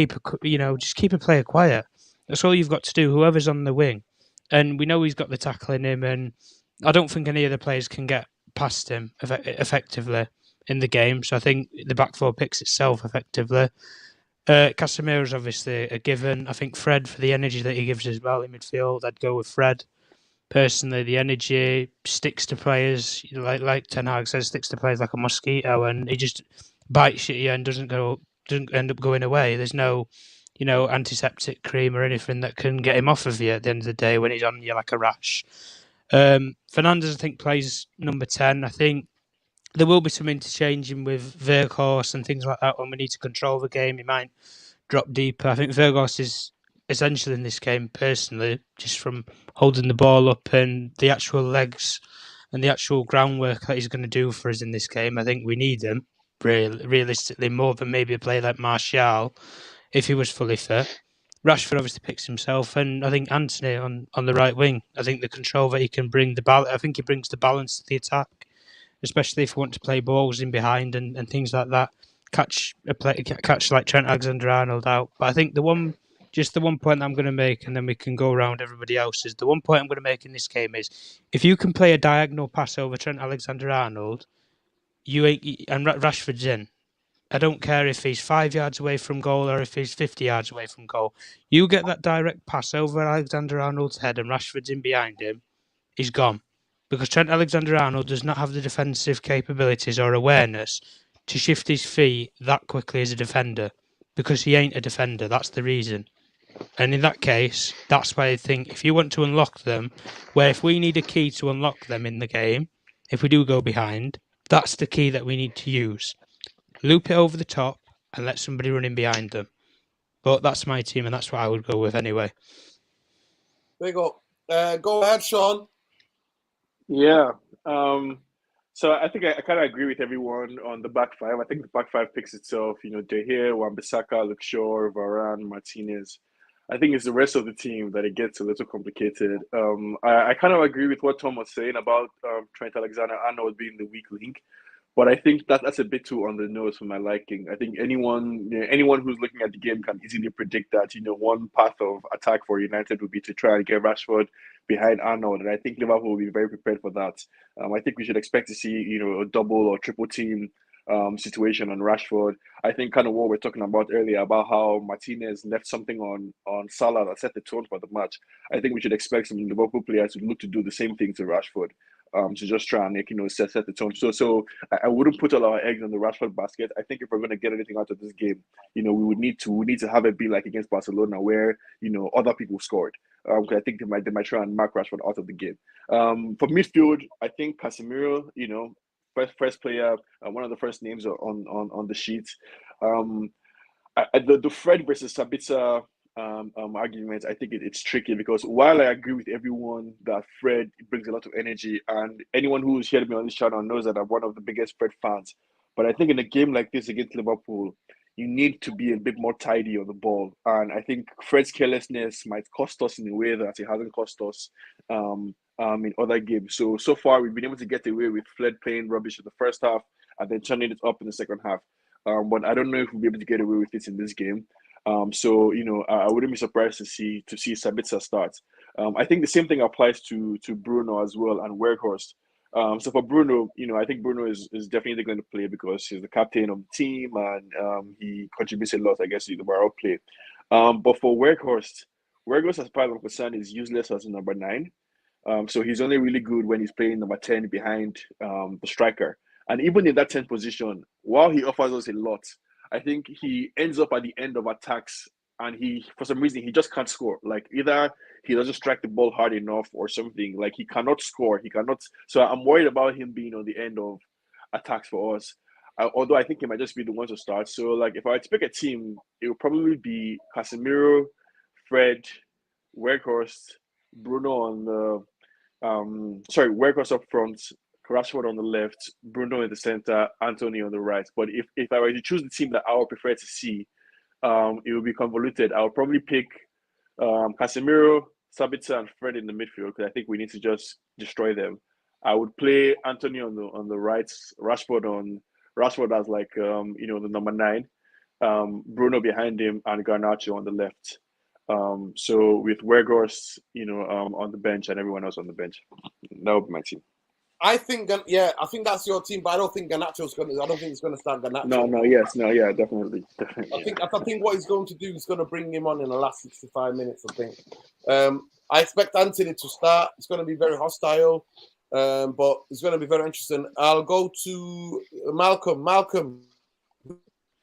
keep a player quiet. That's all you've got to do. Whoever's on the wing, and we know he's got the tackle in him, and I don't think any of the players can get past him effectively in the game. So I think the back four picks itself effectively. Casemiro's obviously a given. I think Fred, for the energy that he gives as well in midfield, I'd go with Fred. Personally, the energy sticks to players, like Ten Hag says, sticks to players like a mosquito, and he just bites at you and doesn't end up going away. There's no, antiseptic cream or anything that can get him off of you at the end of the day when he's on you like a rash. Fernandes, I think, plays number 10. I think there will be some interchanging with Weghorst and things like that when we need to control the game. He might drop deeper. I think Weghorst is essential in this game, personally, just from holding the ball up and the actual legs and the actual groundwork that he's going to do for us in this game. I think we need him, realistically, more than maybe a player like Martial, if he was fully fit. Rashford obviously picks himself, and I think Anthony on the right wing. I think the control that he can bring, I think he brings the balance to the attack, especially if we want to play balls in behind and things like that. Catch like Trent Alexander-Arnold out. But I think the one point that I'm going to make, and then we can go around everybody else, is the one point I'm going to make in this game is, if you can play a diagonal pass over Trent Alexander-Arnold, and Rashford's in. I don't care if he's 5 yards away from goal or if he's 50 yards away from goal. You get that direct pass over Alexander-Arnold's head and Rashford's in behind him, he's gone. Because Trent Alexander-Arnold does not have the defensive capabilities or awareness to shift his feet that quickly as a defender. Because he ain't a defender, that's the reason. And in that case, that's why I think if you want to unlock them, where if we need a key to unlock them in the game, if we do go behind, that's the key that we need to use. Loop it over the top and let somebody run in behind them. But that's my team, and that's what I would go with anyway. There you go. Go ahead, Sean. Yeah. So I think I kind of agree with everyone on the back five. I think the back five picks itself. De Gea, Wan-Bissaka, Luke Shaw, Varane, Martinez. I think it's the rest of the team that it gets a little complicated. I kind of agree with what Tom was saying about Trent Alexander-Arnold being the weak link, but I think that's a bit too on the nose for my liking. I think anyone who's looking at the game can easily predict that one path of attack for United would be to try and get Rashford behind Arnold, and I think Liverpool will be very prepared for that. I think we should expect to see a double or triple team situation on Rashford. I think kind of what we're talking about earlier about how Martinez left something on Salah that set the tone for the match. I think we should expect some Liverpool players to look to do the same thing to Rashford. To just try and set the tone. So I wouldn't put all our eggs on the Rashford basket. I think if we're going to get anything out of this game, we need to have it be like against Barcelona, where other people scored. Because I think they might try and mark Rashford out of the game. For midfield, I think Casemiro, first player, one of the first names on the sheet. The Fred versus Sabitzer argument, I think it's tricky because while I agree with everyone that Fred brings a lot of energy, and anyone who's heard me on this channel knows that I'm one of the biggest Fred fans, but I think in a game like this against Liverpool, you need to be a bit more tidy on the ball, and I think Fred's carelessness might cost us in a way that it hasn't cost us in other games. So far we've been able to get away with Fred playing rubbish in the first half and then turning it up in the second half. But I don't know if we'll be able to get away with this in this game. I wouldn't be surprised to see Sabitzer start. I think the same thing applies to Bruno as well and Weghorst. So for Bruno, I think Bruno is definitely going to play because he's the captain of the team and he contributes a lot, I guess, to the overall play. But for Weghorst, as far as I'm concerned, is useless as a number 9. So he's only really good when he's playing number 10 behind the striker. And even in that 10th position, while he offers us a lot, I think he ends up at the end of attacks and for some reason, he just can't score. Like either he doesn't strike the ball hard enough or something. Like he cannot score. So I'm worried about him being on the end of attacks for us. Although I think he might just be the one to start. So like if I were to pick a team, it would probably be Casemiro, Fred, Weghorst, Bruno on the Weghorst up front, Rashford on the left, Bruno in the center, Anthony on the right. But if I were to choose the team that I would prefer to see, it would be convoluted. I would probably pick Casemiro, Sabitzer, and Fred in the midfield because I think we need to just destroy them. I would play Anthony on the right, Rashford as like the number 9, Bruno behind him, and Garnacho on the left. So with Weghorst, on the bench and everyone else on the bench, that would be my team. I think that's your team, but I don't think Garnacho's going to. I don't think he's going to start Garnacho. No, definitely. I think what he's going to do is going to bring him on in the last 65 minutes. I think. I expect Anthony to start. It's going to be very hostile, but it's going to be very interesting. I'll go to Malcolm. Malcolm, who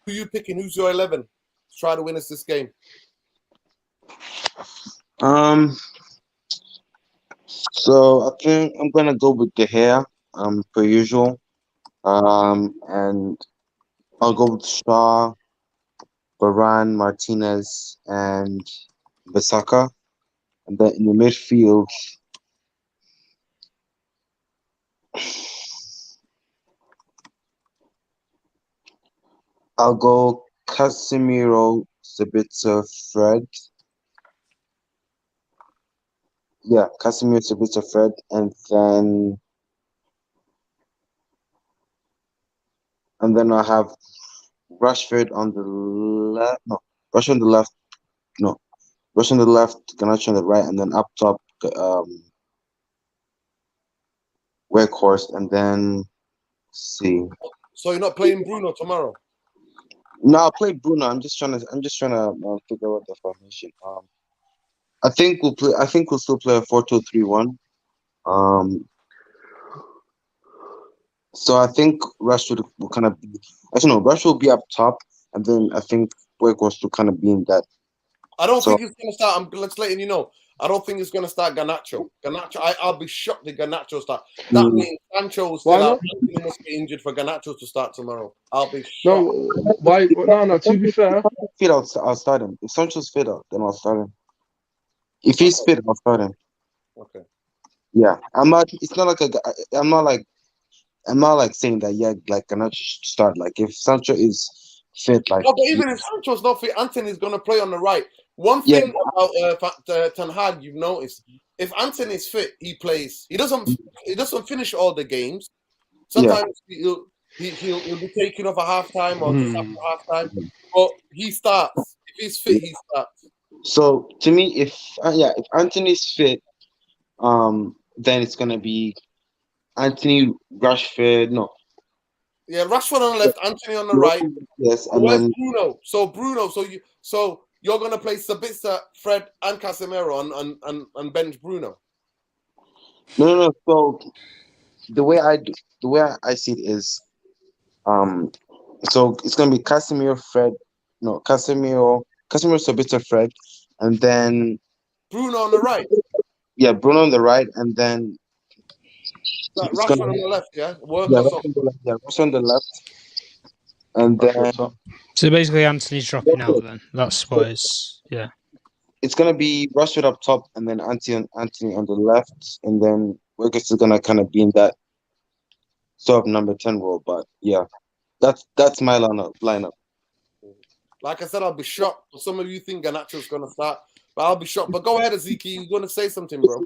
are you picking? Who's your 11 to try to win us this game? So I think I'm gonna go with De Gea, per usual. And I'll go with Shaw, Varane, Martinez, and Bissaka. And then in the midfield, I'll go Casemiro, Sabitzer, Fred. Yeah, Casemiro, Sabitzer, Fred, and then I have Rashford on the left. No, Rashford on the left. No, Rashford on the left, Garnacho on the right, and then up top, Weghorst, and then see. So you're not playing Bruno tomorrow? No, I'll play Bruno. I'm just trying to figure out the formation. I think we'll still play a 4-2-3-1. So I think Rashford will kind of Rashford will be up top, and then I think Weghorst will kind of be in that. I don't think he's going to start. I'm just letting you know. I don't think he's going to start Garnacho. I'll be shocked if Garnacho start. That means Sancho's still out. He must be injured for Garnacho to start tomorrow. I'll be shocked. No, why? No. To be fair, I'll start him. If Sancho's fit out, then I'll start him. If he's fit, I'll start him. Okay. Yeah, I'm not like saying that. Yeah, like Garnacho should start. Like if Sancho is fit, like. No, but even if Sancho's not fit, Anthony's going to play on the right. One thing about Ten Hag, you've noticed, if Anthony's fit, he plays. He doesn't finish all the games. Sometimes he'll be taken off at halftime or just after halftime. But he starts. If he's fit, he starts. So to me, if Anthony's fit, then it's gonna be Anthony, Rashford. No. Yeah, Rashford on the left, Anthony on the right. Yes, and where's then Bruno? So you're gonna play Sabitzer, Fred, and Casemiro and bench Bruno. no. So the way I see it is, so it's gonna be Casemiro, Sabitzer, Fred, and then Bruno on the right. Bruno on the right, and then it's Rashford gonna on the left, yeah? Rashford on the left, and then So basically, Anthony's dropping out then. That's what it's, it's gonna be Rashford up top, and then Anthony on the left, and then Wiggins is gonna kind of be in that sort of number 10 role. But yeah, that's my lineup. Like I said, I'll be shocked. Some of you think Garnacho's gonna start, but I'll be shocked. But go ahead, Ezekiel. You're gonna say something, bro.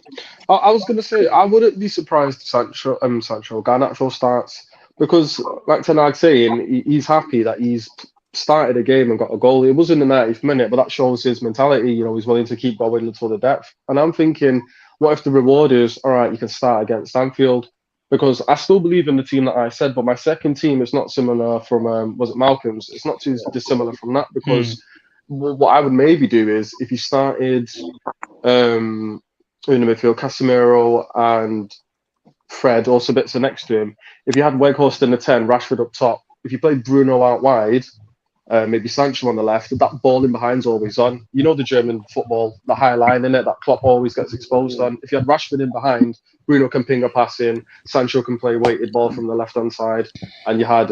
I was going to say, I wouldn't be surprised Sancho Garnacho starts, because, like Ten Hag saying, he's happy that he's started a game and got a goal. It was in the 90th minute, but that shows his mentality. You know, he's willing to keep going until the death. And I'm thinking, what if the reward is, all right, you can start against Anfield? Because I still believe in the team that I said, but my second team is not similar from, was it Malcolm's? It's not too dissimilar from that, because what I would maybe do is, if you started in the midfield, Casemiro and Fred, or Sabitzer next to him, if you had Weghorst in the 10, Rashford up top, if you played Bruno out wide, maybe Sancho on the left, that ball in behind's always on. You know the German football, the high line in it, that Klopp always gets exposed on. If you had Rashford in behind, Bruno can ping a pass in, Sancho can play weighted ball from the left-hand side, and you had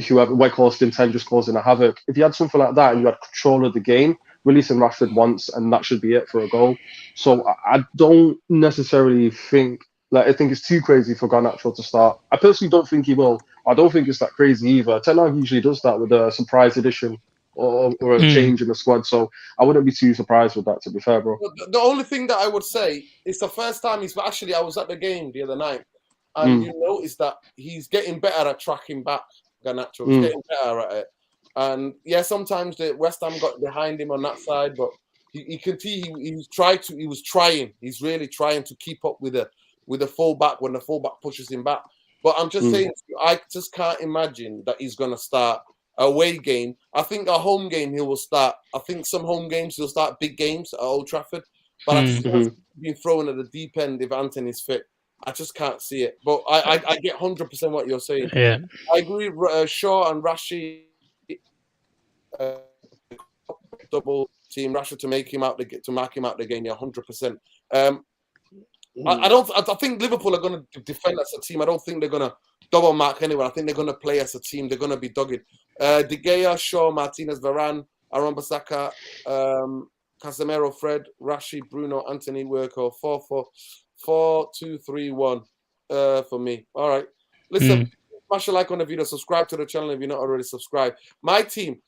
whoever, Weghorst in 10 just causing a havoc. If you had something like that and you had control of the game, releasing Rashford once, and that should be it for a goal. So I don't necessarily think, I think it's too crazy for Garnacho to start. I personally don't think he will. I don't think it's that crazy either. Ten Hag usually does that with a surprise addition or a change in the squad. So I wouldn't be too surprised with that, to be fair, bro. The only thing that I would say is the first time I was at the game the other night, and you notice that he's getting better at tracking back. Garnacho is getting better at it. And yeah, sometimes the West Ham got behind him on that side, but he can see he was trying. He's really trying to keep up with the fullback when the fullback pushes him back. But I'm just saying, I just can't imagine that he's going to start a away game. I think a home game he will start. I think some home games he'll start big games at Old Trafford. But I just being thrown at the deep end if Anthony's fit. I just can't see it. But I get 100% what you're saying. Yeah, I agree. Shaw and Rashid double team Rashford to mark him out the game. Yeah, 100%. I think Liverpool are going to defend as a team. I don't think they're going to double mark anyone. I think they're going to play as a team. They're going to be dogged. De Gea, Shaw, Martinez, Varane, Aaron Bissaka, Casemiro, Fred, Rashid, Bruno, Anthony, Worko. 4-2-3-1 for me. All right. Listen, smash a like on the video. Subscribe to the channel if you're not already subscribed. I think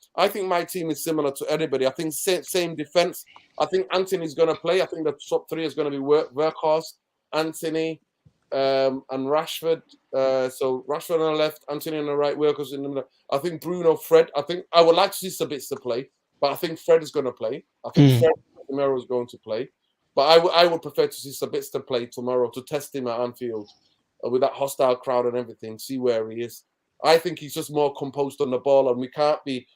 my team is similar to everybody. I think same defense. I think Anthony's going to play. I think the top three is going to be Weghorst, Anthony, and Rashford. So Rashford on the left, Anthony on the right, Weghorst in the middle. I think Bruno, Fred. I would like to see Sabitzer play, but I think Fred is going to play. I think Fred Casemiro is going to play. But I would prefer to see Sabitzer play tomorrow to test him at Anfield with that hostile crowd and everything, see where he is. I think he's just more composed on the ball, and we can't be.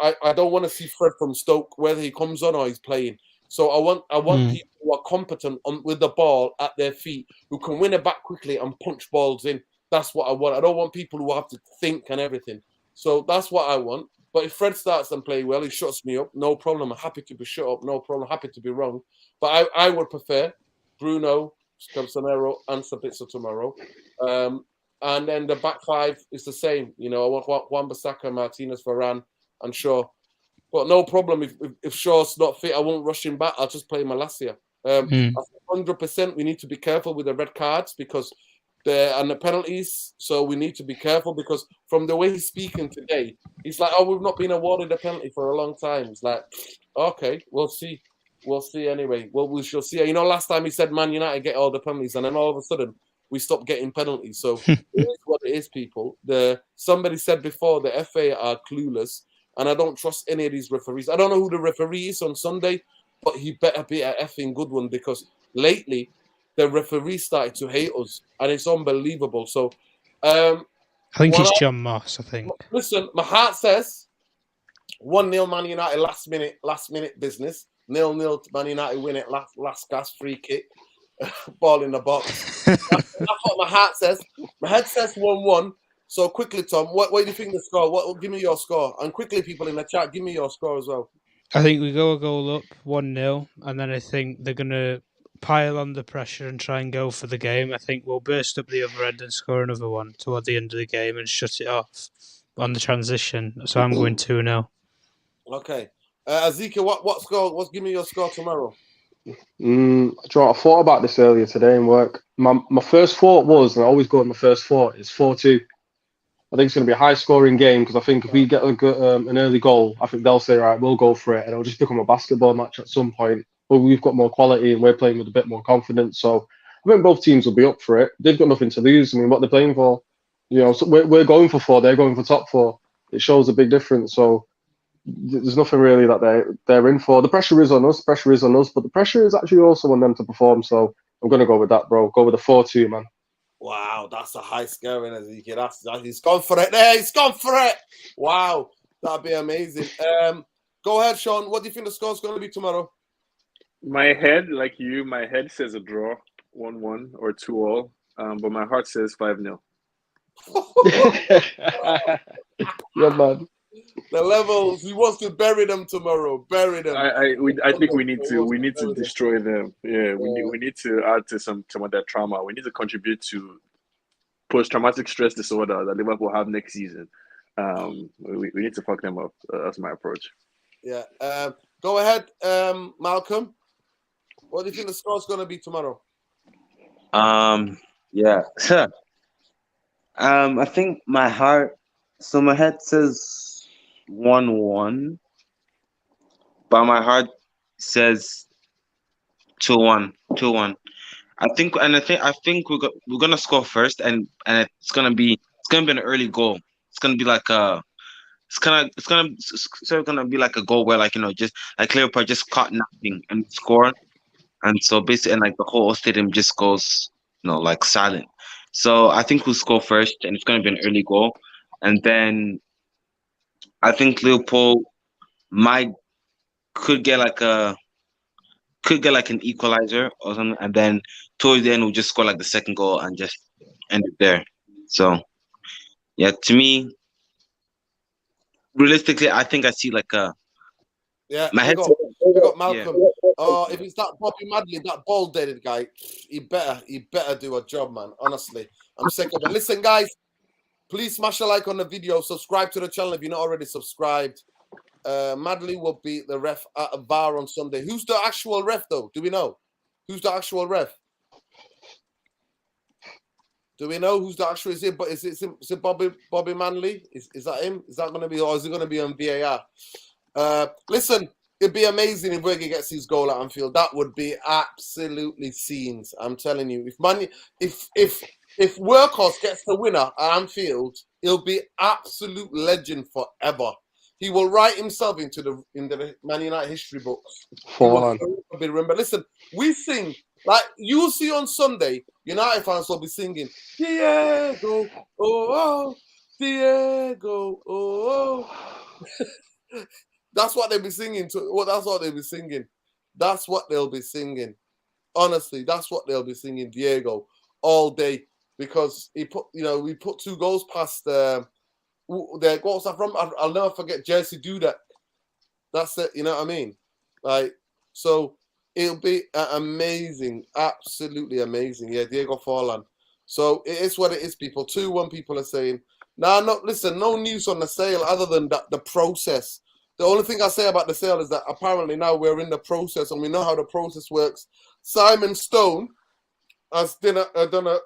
I don't want to see Fred from Stoke, whether he comes on or he's playing. So I want people who are competent with the ball at their feet, who can win it back quickly and punch balls in. That's what I want. I don't want people who have to think and everything. So that's what I want. But if Fred starts and play well, he shuts me up. No problem. I'm happy to be shut up. No problem. Happy to be wrong. But I would prefer Bruno, Casemiro, and Sabitzer tomorrow. And then the back five is the same. You know, I want Wan-Bissaka, Martinez, Varane, and Shaw. But no problem. If Shaw's not fit, I won't rush him back. I'll just play Malacia. I think 100% we need to be careful with the red cards, because and the penalties. So we need to be careful because from the way he's speaking today, he's like, "Oh, we've not been awarded a penalty for a long time." It's like, okay, we'll see. We'll see anyway. Well, we shall see. You know, last time he said Man United get all the penalties, and then all of a sudden we stopped getting penalties. So it is what it is, people. Somebody said before the FA are clueless, and I don't trust any of these referees. I don't know who the referee is on Sunday, but he better be a effing good one because lately the referee started to hate us, and it's unbelievable. So, I think it's John Moss. I think. Listen, my heart says 1-0 Man United last minute business. 0-0 Man United win it last gasp free kick, ball in the box. That's what my heart says. My head says 1-1. So quickly, Tom, what do you think the score? Give me your score, and quickly, people in the chat, give me your score as well. I think we go a goal up 1-0, and then I think they're gonna pile on the pressure and try and go for the game. I think we'll burst up the other end and score another one toward the end of the game and shut it off on the transition. So I'm going 2-0. Okay. Ezekiel, what score? Give me your score tomorrow. I thought about this earlier today in work. My first thought was, and I always go with my first thought, is 4-2. I think it's going to be a high-scoring game because I think if we get an early goal, I think they'll say, right, we'll go for it, and it'll just become a basketball match at some point. But we've got more quality and we're playing with a bit more confidence. So I think both teams will be up for it. They've got nothing to lose. I mean, what they're playing for, so we're going for 4, they're going for top 4. It shows a big difference. So there's nothing really that they're in for. The pressure is on us, but the pressure is actually also on them to perform. So I'm going to go with that, bro. Go with the 4-2, man. Wow, that's a high scoring, Ezekiel. He's gone for it there. He's gone for it. Wow, that'd be amazing. Go ahead, Sean. What do you think the score's going to be tomorrow? My head says a draw, 1-1 or 2-2. But my heart says 5-0. Yeah, man. The levels. He wants to bury them tomorrow. Bury them. I think we need to destroy them. Yeah, we need to add to some of that trauma. We need to contribute to post-traumatic stress disorder that Liverpool have next season. We need to fuck them up. That's my approach. Yeah. Go ahead, Malcolm. What do you think the score's going to be tomorrow? Yeah. I think my head says 1-1, but my heart says 2-1. I think we're gonna score first, and it's gonna be an early goal. It's gonna be like it's gonna be like a goal where just like Liverpool just caught nothing and score, and so basically and like the whole stadium just goes like silent. So I think we'll score first, and it's gonna be an early goal, and then I think Liverpool could get like an equalizer or something, and then towards the end we'll just score like the second goal and just end it there. So yeah, to me, realistically, I think I see like a my head. We got Malcolm. Yeah. Oh, if it's that Bobby Madley, that bald-headed guy, he better do a job, man. Honestly, I'm sick of it. Listen, guys, please smash a like on the video. Subscribe to the channel if you're not already subscribed. Madley will be the ref at a VAR on Sunday. Who's the actual ref, though? Do we know? Who's the actual ref? Do we know who's the actual? Is it Bobby Manley? Is that him? Is that going to be, or is it going to be on VAR? Listen, it'd be amazing if Werger gets his goal at Anfield. That would be absolutely scenes. I'm telling you. If Workhorse gets the winner at Anfield, he'll be absolute legend forever. He will write himself into the Man United history books. Remember, listen, we sing like you'll see on Sunday. United fans will be singing Diego, oh, Diego, oh. That's what they'll be singing. That's what they'll be singing. That's what they'll be singing. Honestly, that's what they'll be singing. Diego all day because we put 2 goals past. What was that from? I'll never forget Jersey Dudek. That's it. You know what I mean? Like, so it'll be amazing, absolutely amazing. Yeah, Diego Forlan. So it is what it is, people. 2-1 people are saying. Listen, no news on the sale other than that the process. The only thing I say about the sale is that apparently now we're in the process and we know how the process works. Simon Stone has done an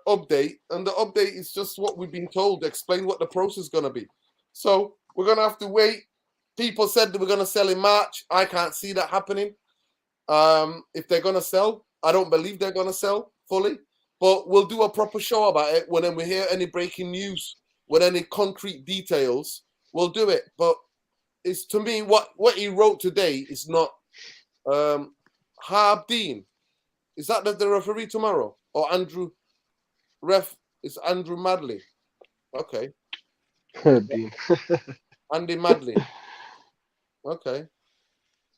update, and the update is just what we've been told. Explain what the process is going to be. So we're going to have to wait. People said that we're going to sell in March. I can't see that happening. If they're going to sell, I don't believe they're going to sell fully. But we'll do a proper show about it when we hear any breaking news, with any concrete details. We'll do it. But it's, to me, what he wrote today is not Harb Dean. Is that the referee tomorrow? Or Andrew Ref is Andrew Madley. Okay. Dean. Andy Madley. Okay.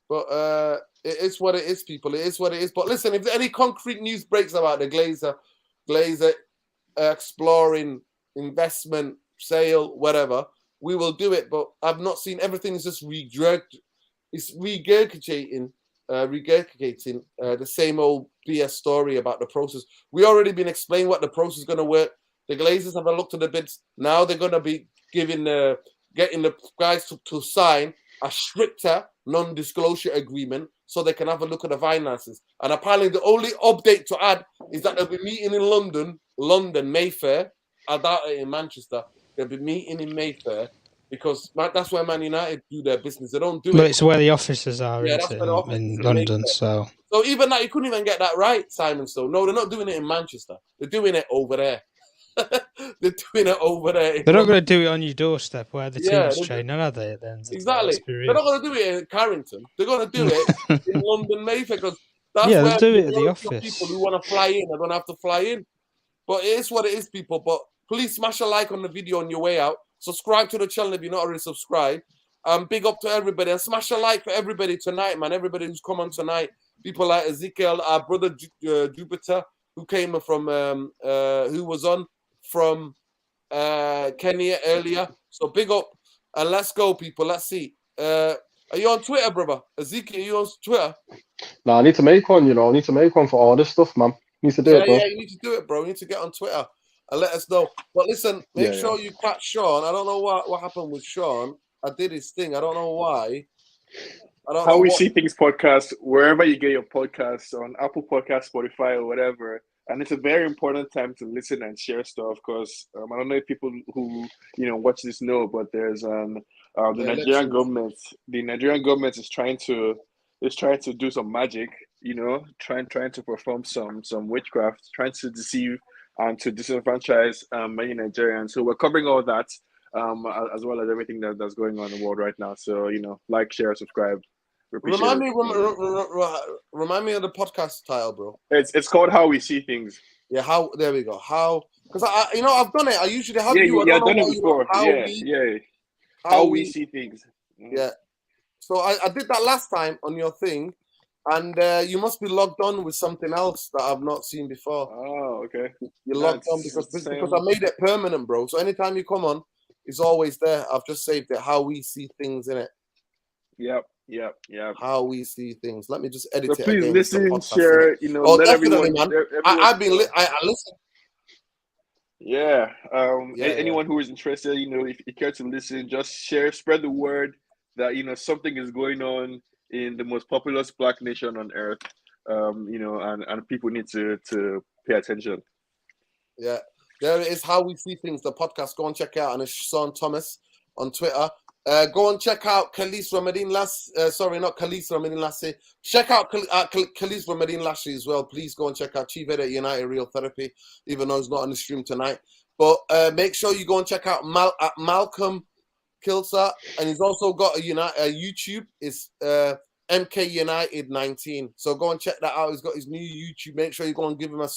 But it is what it is, people. It is what it is. But listen, if any concrete news breaks about the Glazer exploring investment, sale, whatever, we will do it. But I've not seen, everything is just regurgitating the same old BS story about the process. We already been explaining what the process is going to work. The Glazers have a look to the bids. Now they're going to be getting the guys to sign a stricter non-disclosure agreement so they can have a look at the finances. And apparently the only update to add is that they'll be meeting in London, Mayfair. I doubt it in Manchester. They'll be meeting in Mayfair because that's where Man United do their business. They don't do it. But it's where the offices are, Yeah, isn't it, in London, so even that, you couldn't even get that right, Simon. So no, they're not doing it in Manchester. They're doing it over there. They're doing it over there. They're not going to do it on your doorstep where the Yeah, team's training, are they? Then exactly. They're not going to do it in Carrington. They're going to do it in London, Mayfair, because that's yeah, where they'll do it at the office. People who want to fly in, they're going to have to fly in. But it is what it is, people. But please smash a like on the video on your way out. Subscribe to the channel if you're not already subscribed. Big up to everybody. And smash a like for everybody tonight, man. Everybody who's come on tonight. People like Ezekiel, our brother Jupiter, who came from, who was on from Kenya earlier. So big up. And let's go, people. Let's see. Are you on Twitter, brother? Ezekiel, are you on Twitter? No, I need to make one, I need to make one for all this stuff, man. Need to do it, bro. Yeah, you need to do it, bro. You need to get on Twitter and let us know. But listen, make sure you catch Sean. I don't know what happened with Sean. I did his thing. I don't know why. How We See Things podcast, wherever you get your podcasts, on Apple Podcasts, Spotify, or whatever. And it's a very important time to listen and share stuff because I don't know if people who watch this know, but there's the Nigerian government. The Nigerian government is trying to do some magic, trying to perform some witchcraft, trying to deceive and to disenfranchise many Nigerians. So we're covering all that as well as everything that's going on in the world right now. So like, share, subscribe. Remind me of the podcast title, bro. It's called How We See Things. Yeah, how? There we go. How? Because I've done it. I usually have you. Yeah, I've done it before. How we see things. Yeah. So I did that last time on your thing, and you must be logged on with something else that I've not seen before. Oh, okay. You're logged on because I made it permanent, bro. So anytime you come on, it's always there. I've just saved it. How we see things in it. Yep. How we see things. Let me just edit it. Please listen, share. Let everyone. Man. I listen. Yeah. Anyone who is interested, if you care to listen, just share, spread the word that something is going on in the most populous Black nation on earth. And people need to pay attention. Yeah. There it is. How We See Things. The podcast. Go and check it out. And it's Sean Thomas on Twitter. Go and check out Khalis Ramadine not Khalis Ramadine Lassie. Check out Khalis Ramadine Lassie as well. Please go and check out Chief Editor United Real Therapy, even though he's not on the stream tonight. But make sure you go and check out Malcolm Kilsa, and he's also got a YouTube. It's MK United 19. So go and check that out. He's got his new YouTube. Make sure you go and give him a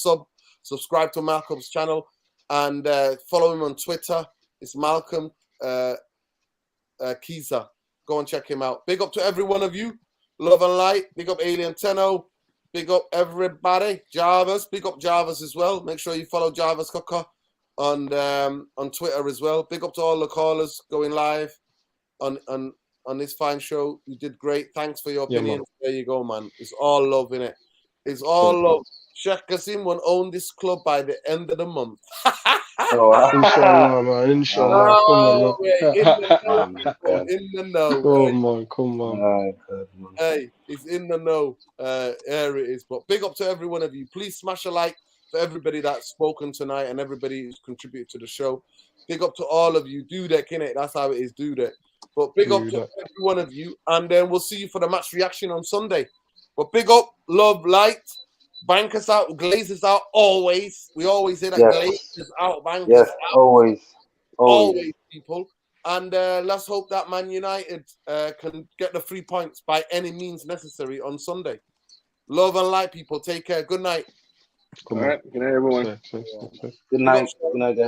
subscribe to Malcolm's channel, and follow him on Twitter. It's Malcolm Kiza. Go and check him out. Big up to every one of you. Love and light. Big up Alien Tenno. Big up everybody. Jarvis. Big up Jarvis as well. Make sure you follow Jarvis Cocker on Twitter as well. Big up to all the callers going live on this fine show. You did great. Thanks for your opinions. There you go, man. It's all love in it. It's all love. Sheikh Kasim will own this club by the end of the month. Inshallah, man. Inshallah. Oh, in the know. Come on. Hey, it's in the know. There it is. But big up to every one of you. Please smash a like, for everybody that's spoken tonight and everybody who's contributed to the show. Big up to all of you. Do that, innit? That's how it is. Do that. But big up to every one of you. And then we'll see you for the match reaction on Sunday. But big up, love, light. Bank us out, glaze us out always. We always say that glaze us out, bank us out. Always, people. And let's hope that Man United can get the 3 points by any means necessary on Sunday. Love and light, people. Take care. Good night. All right. Good night, everyone. Good night. Good night, guys.